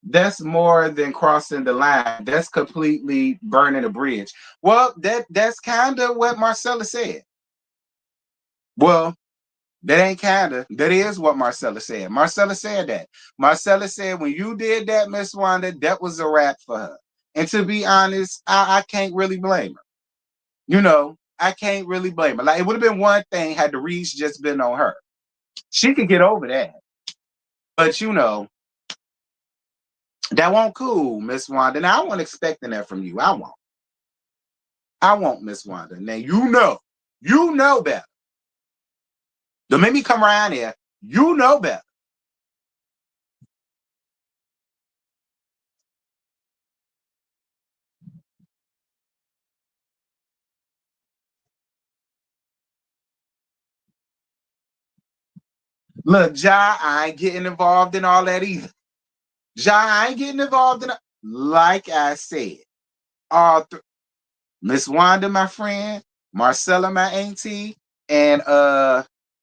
That's more than crossing the line. That's completely burning a bridge. Well, that's kind of what Marcella said. Well, that ain't kinda. That is what Marcella said. Marcella said that. Marcella said when you did that, Miss Wanda, that was a wrap for her. And to be honest, I can't really blame her. I can't really blame her. Like it would have been one thing had the reach just been on her. She could get over that. But that won't cool, Miss Wanda. Now I wasn't expecting that from you. I won't. I won't, Miss Wanda. Now you know better. Don't make me come around here. You know better. Look, Ja, I ain't getting involved in all that either. Ja, I ain't getting involved in it. Like I said, all Miss Wanda, my friend, Marcella, my auntie, and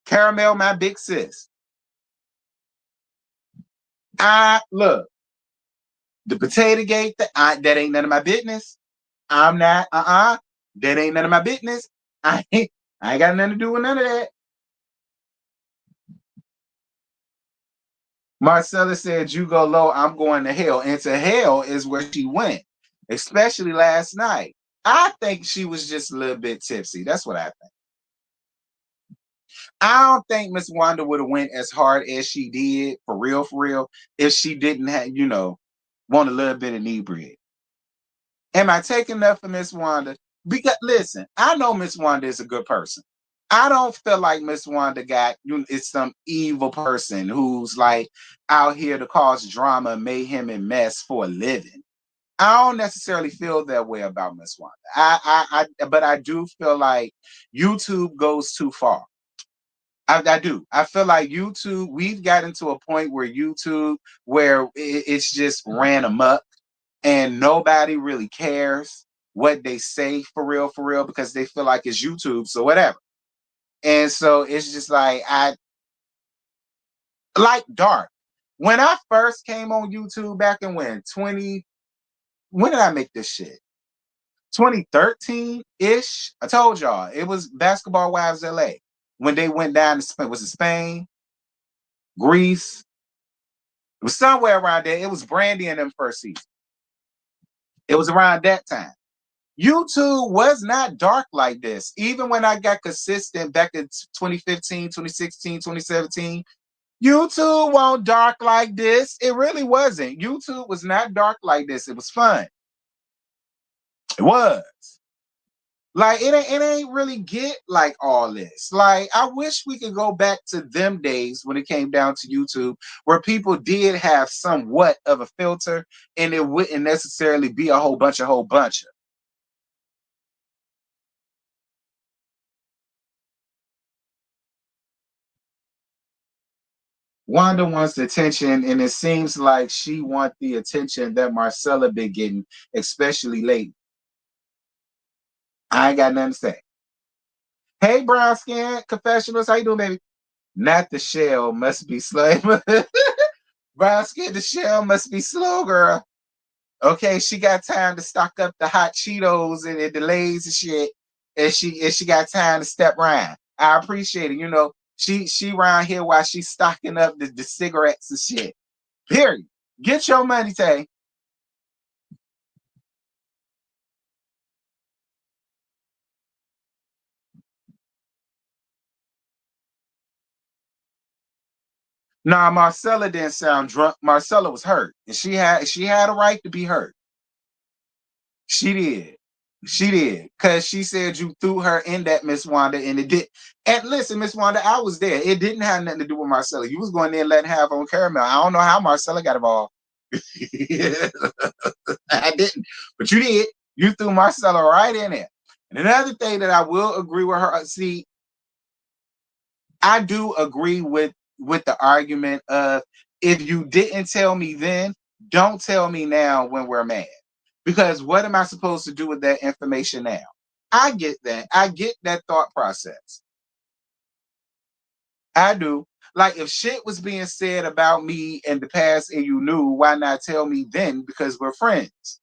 Caramel, my big sis. I look, the potato gate that ain't none of my business. I'm not, that ain't none of my business. I ain't got nothing to do with none of that. Marcella said, "You go low, I'm going to hell." And to hell is where she went, especially last night. I think she was just a little bit tipsy. That's what I think. I don't think Miss Wanda would have went as hard as she did, for real, if she didn't have, want a little bit of inebriate. Am I taking enough for Miss Wanda? Because listen, I know Miss Wanda is a good person. I don't feel like Miss Wanda is some evil person who's like out here to cause drama, mayhem, and mess for a living. I don't necessarily feel that way about Miss Wanda. But I do feel like YouTube goes too far. I do. I feel like YouTube. We've gotten to a point where it's just ran amok, and nobody really cares what they say for real, because they feel like it's YouTube, so whatever. And so it's just like I like dark. When I first came on YouTube back in when did I make this shit? 2013 ish. I told y'all it was Basketball Wives LA when they went down to Spain. Was it Spain, Greece? It was somewhere around there. It was Brandy and them first season. It was around that time. YouTube was not dark like this. Even when I got consistent back in 2015, 2016, 2017, YouTube won't dark like this. It really wasn't. YouTube was not dark like this. It was fun. It was. Like it ain't really get like all this. Like I wish we could go back to them days when it came down to YouTube, where people did have somewhat of a filter, and it wouldn't necessarily be a whole bunch of. Wanda wants attention, and it seems like she wants the attention that Marcella been getting, especially late. I ain't got nothing to say. Hey, brown skin confessionals, how you doing, baby? Not the shell must be slow. Brown skin, the shell must be slow, girl. Okay, she got time to stock up the hot Cheetos and the Lays and shit, and she got time to step around. I appreciate it. She around here while she's stocking up the cigarettes and shit. Period. Get your money, Tay. Nah, Marcella didn't sound drunk. Marcella was hurt, and she had a right to be hurt. She did. She did. Cause she said you threw her in that, Miss Wanda, and it did. And listen, Miss Wanda, I was there. It didn't have nothing to do with Marcella. You was going there and letting have on caramel. I don't know how Marcella got involved. I didn't, but you did. You threw Marcella right in there. And another thing that I will agree with her. See, I do agree with the argument of If you didn't tell me then, don't tell me now when we're mad. Because what am I supposed to do with that information now? I get that. I get that thought process. I do. Like if shit was being said about me in the past and you knew, why not tell me then? Because we're friends.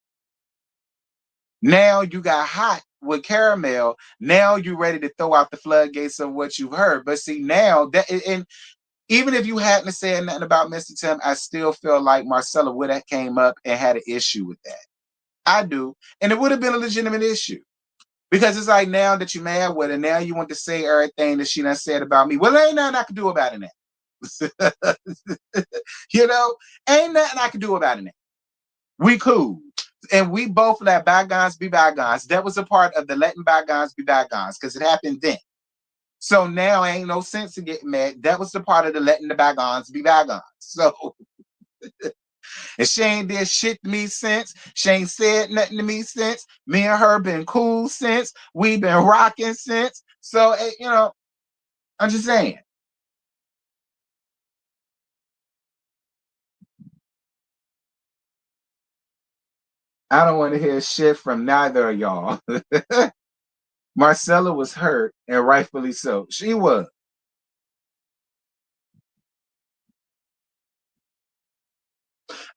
Now you got hot with caramel. Now you ready to throw out the floodgates of what you've heard. But see now that and even if you hadn't said nothing about Mr. Tim, I still feel like Marcella would have came up and had an issue with that. I do. And it would have been a legitimate issue. Because it's like now that you're mad with her, now you want to say everything that she done said about me. Well, there ain't nothing I can do about it now. You know, ain't nothing I can do about it now. We cool. And we both let bygones be bygones. That was a part of the letting bygones be bygones because it happened then. So now ain't no sense in getting mad. That was the part of the letting the bygones be bygones. So, and she ain't did shit to me since. She ain't said nothing to me since. Me and her been cool since. We been rocking since. So, you know, I'm just saying. I don't want to hear shit from neither of y'all. Marcella was hurt, and rightfully so. She was.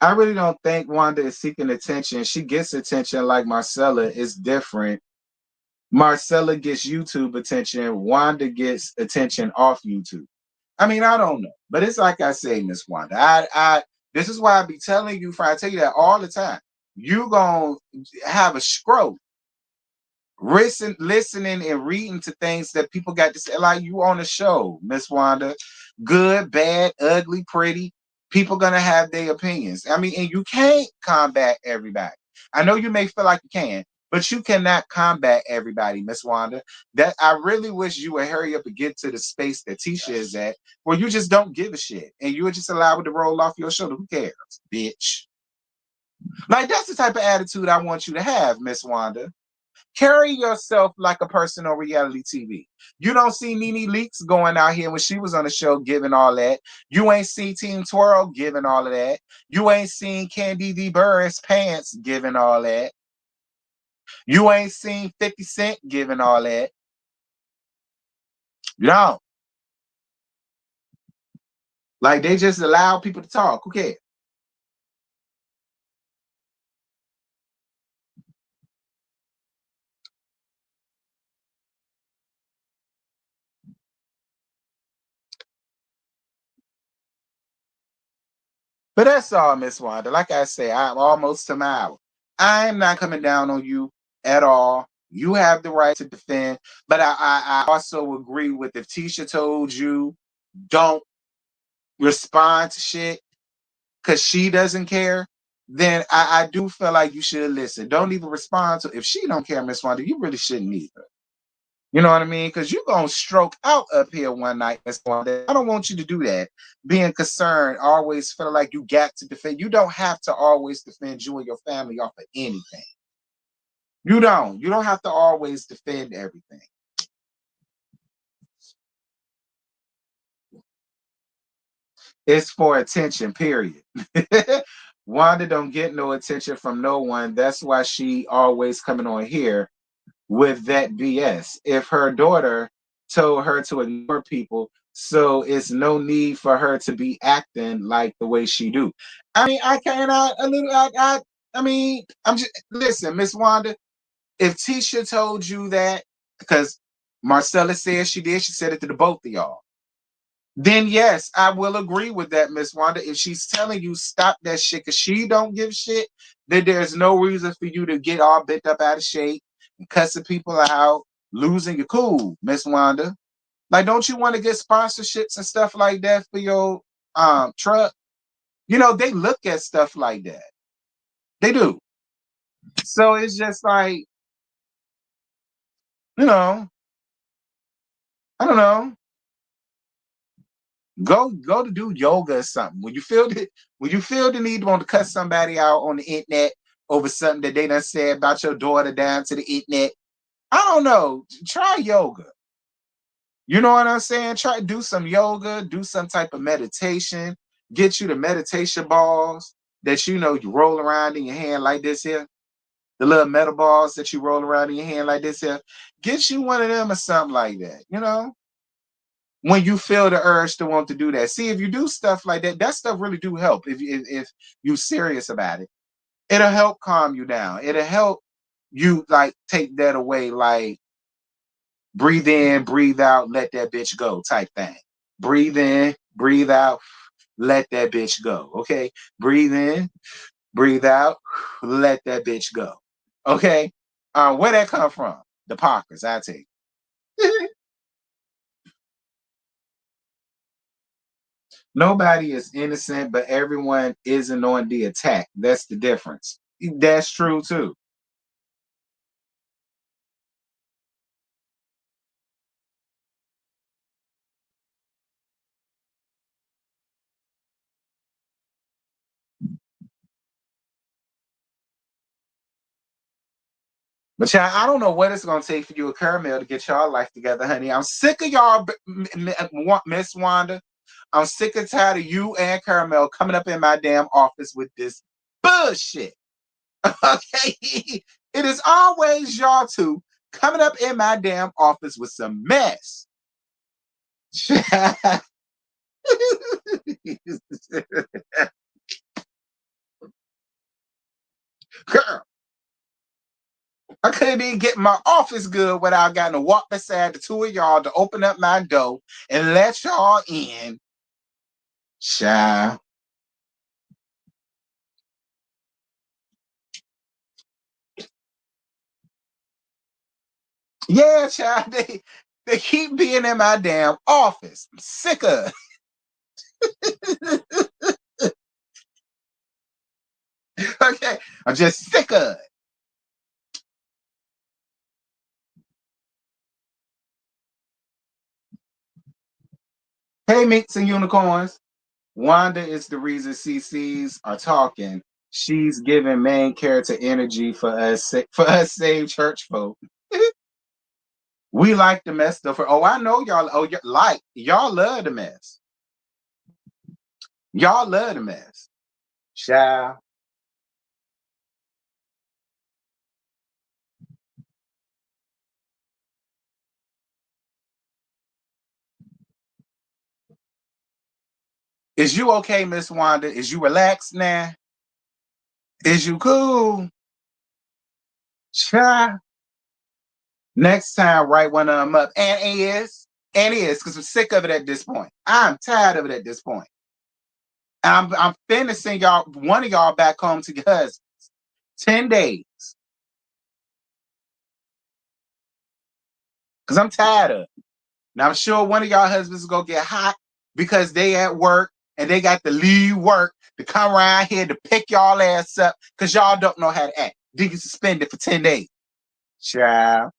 I really don't think Wanda is seeking attention. She gets attention like Marcella is different. Marcella gets YouTube attention. Wanda gets attention off YouTube. I mean, I don't know. But it's like I say, Miss Wanda. This is why I be telling you, I tell you that all the time. You gonna have a stroke listening and reading to things that people got to say. Like you on a show, Miss Wanda. Good, bad, ugly, pretty. People gonna have their opinions. I mean, and you can't combat everybody. I know you may feel like you can, but you cannot combat everybody, Miss Wanda. That I really wish you would hurry up and get to the space that Tisha is at, where you just don't give a shit and you would just allow it to roll off your shoulder. Who cares, bitch? Like that's the type of attitude I want you to have, Miss Wanda. Carry yourself like a person on reality TV. You don't see Nene Leakes going out here when she was on the show giving all that. You ain't seen Team Twirl giving all of that. You ain't seen Candy D. Burris Pants giving all that. You ain't seen 50 Cent giving all that. You don't. Like they just allow people to talk. Who cares? But that's all, Miss Wanda. Like I say, I'm almost to my hour. I'm not coming down on you at all. You have the right to defend. But I also agree with if Tisha told you don't respond to shit because she doesn't care, then I do feel like you should listen. Don't even respond to if she don't care, Miss Wanda, you really shouldn't either. You know what I mean? Because you're going to stroke out up here one night, Miss Wanda. I don't want you to do that. Being concerned, always feeling like you got to defend. You don't have to always defend you and your family off of anything. You don't. You don't have to always defend everything. It's for attention, period. Wanda don't get no attention from no one. That's why she always coming on here with that BS. If her daughter told her to ignore people, so it's no need for her to be acting like the way she do. I mean, I cannot a little. I mean, I'm just listen, Miss Wanda. If Tisha told you that, because Marcella said she did, she said it to the both of y'all. Then yes, I will agree with that, Miss Wanda. If she's telling you stop that shit because she don't give shit, then there's no reason for you to get all bent up out of shape and cussing people out, losing your cool, Miss Wanda. Like, don't you want to get sponsorships and stuff like that for your truck? You know, they look at stuff like that. They do. So it's just like, you know, I don't know. Go to do yoga or something. When you feel the need to want to cut somebody out on the internet over something that they done said about your daughter down to the internet, I don't know. Try yoga. You know what I'm saying? Try to do some yoga, do some type of meditation. Get you the meditation balls that you know you roll around in your hand like this here. The little metal balls that you roll around in your hand like this here. Get you one of them or something like that, you know? When you feel the urge to want to do that. See, if you do stuff like that, that stuff really do help if you're serious about it. It'll help calm you down. It'll help you like take that away, like breathe in, breathe out, let that bitch go type thing. Breathe in, breathe out, let that bitch go. Okay. Breathe in, breathe out, let that bitch go. Okay. Where that come from? The Parkers, I take. Nobody is innocent, but everyone isn't on the attack. That's the difference. That's true too. But y'all, I don't know what it's gonna take for you and Caramel to get y'all life together, honey. I'm sick of y'all, Miss Wanda. I'm sick and tired of you and Caramel coming up in my damn office with this bullshit. Okay, it is always y'all two coming up in my damn office with some mess. Girl, I couldn't even get my office good without getting to walk beside the two of y'all to open up my door and let y'all in. Child. Yeah, child. They keep being in my damn office. I'm sick of it. Okay. I'm just sick of it. Hey, Meeks and Unicorns. Wanda is the reason CCs are talking. She's giving main character energy for us save church folk. We like the mess stuff. Oh, I know y'all. Oh, y'all love the mess. Y'all love the mess. Child. Is you okay, Miss Wanda? Is you relaxed now? Is you cool? Child. Next time, write one of them up. And is, because I'm sick of it at this point. I'm tired of it at this point. I'm finishing y'all, one of y'all back home to your husband. 10 days. Because I'm tired of it. Now I'm sure one of y'all husbands is gonna get hot because they at work and they got to leave work to come around here to pick y'all ass up because y'all don't know how to act. They get suspended for 10 days. Child.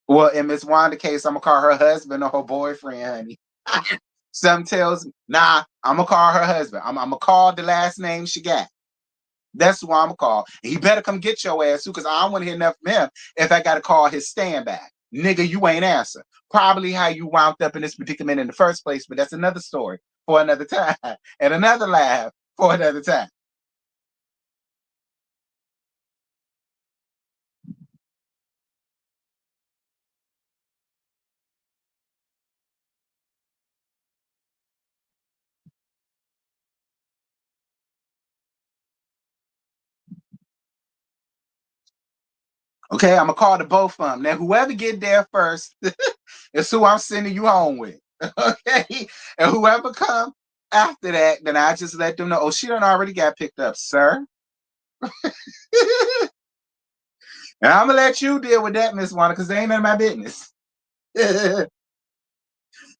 Well, in Miss Wanda case, I'm gonna call her husband or her boyfriend, honey. Something tells me, nah, I'm gonna call her husband. I'm gonna call the last name she got. That's who I'm gonna call. And he better come get your ass too, because I don't want to hear enough from him if I gotta call his standby. Nigga, you ain't answer. Probably how you wound up in this predicament in the first place, but that's another story for another time. And another laugh for another time. Okay, I'm gonna call the both of them. Now, whoever get there first is who I'm sending you home with. Okay, and whoever come after that, then I just let them know. Oh, she done already got picked up, sir. And I'm gonna let you deal with that, Miss Wanda, because they ain't none of my business.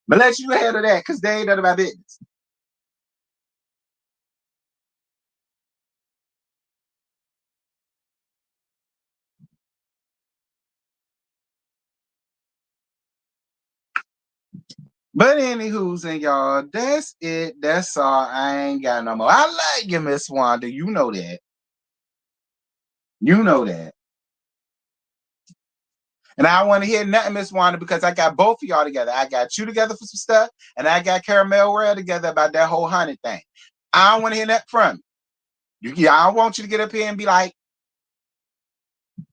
But let you handle that, because they ain't none of my business. But anywho's and y'all, that's it. That's all. I ain't got no more. I like you, Miss Wanda. You know that. You know that. And I don't want to hear nothing, Miss Wanda, because I got both of y'all together. I got you together for some stuff, and I got Caramel Rail together about that whole honey thing. I don't want to hear that from you. I don't want you to get up here and be like,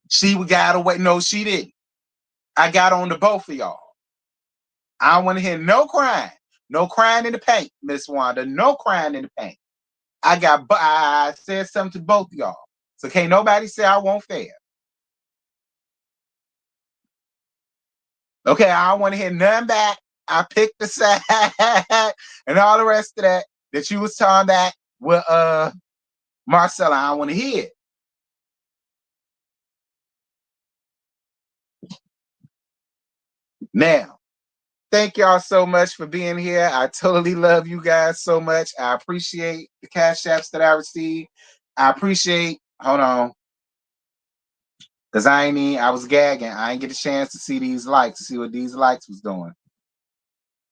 she got away. No, she didn't. I got on to both of y'all. I don't want to hear no crying. No crying in the paint, Miss Wanda. No crying in the paint. I said something to both of y'all. So can't nobody say I won't fair. Okay, I don't want to hear nothing back. I picked the side and all the rest of that you was talking about with Marcella. I don't want to hear it. Now, thank y'all so much for being here. I totally love you guys so much. I appreciate the cash apps that I received. I appreciate, hold on, because I was gagging. I ain't get a chance to see these likes, to see what these likes was doing.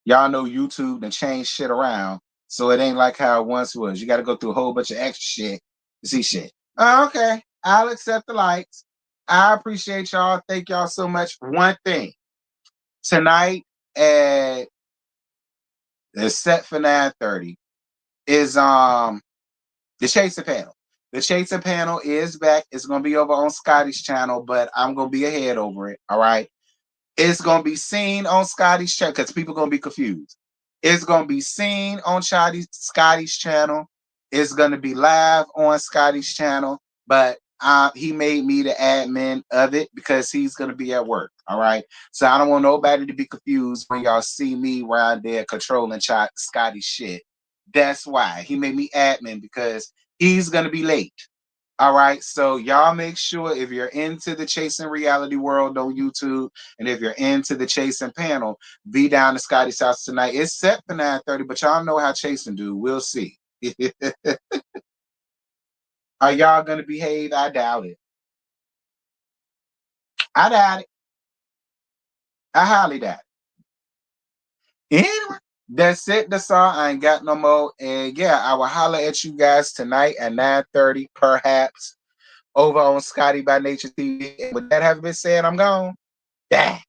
Y'all know YouTube done changed shit around, so it ain't like how it once was. You got to go through a whole bunch of extra shit to see shit. Okay, I'll accept the likes. I appreciate y'all. Thank y'all so much. One thing, tonight at it's set for 9:30 is the Chaser panel. The Chaser panel is back. It's gonna be over on Scotty's channel, but I'm gonna be ahead over it. All right. It's gonna be seen on Scotty's channel because people gonna be confused. It's gonna be seen on Scotty's channel. It's gonna be live on Scotty's channel, but he made me the admin of it because he's gonna be at work. All right, so I don't want nobody to be confused when y'all see me around there controlling Scotty's shit. That's why he made me admin because he's gonna be late. All right, so y'all make sure if you're into the Chasing Reality World on YouTube, and if you're into the Chasing panel, be down to Scotty's house tonight. It's set for 9:30, but y'all know how Chasing do. We'll see. Are y'all gonna behave? I doubt it. I doubt it. I highly doubt it. Anyway, that's it. That's all. I ain't got no more. And yeah, I will holler at you guys tonight at 9:30, perhaps, over on Scotty by Nature TV. And with that having been said, I'm gone. Bye.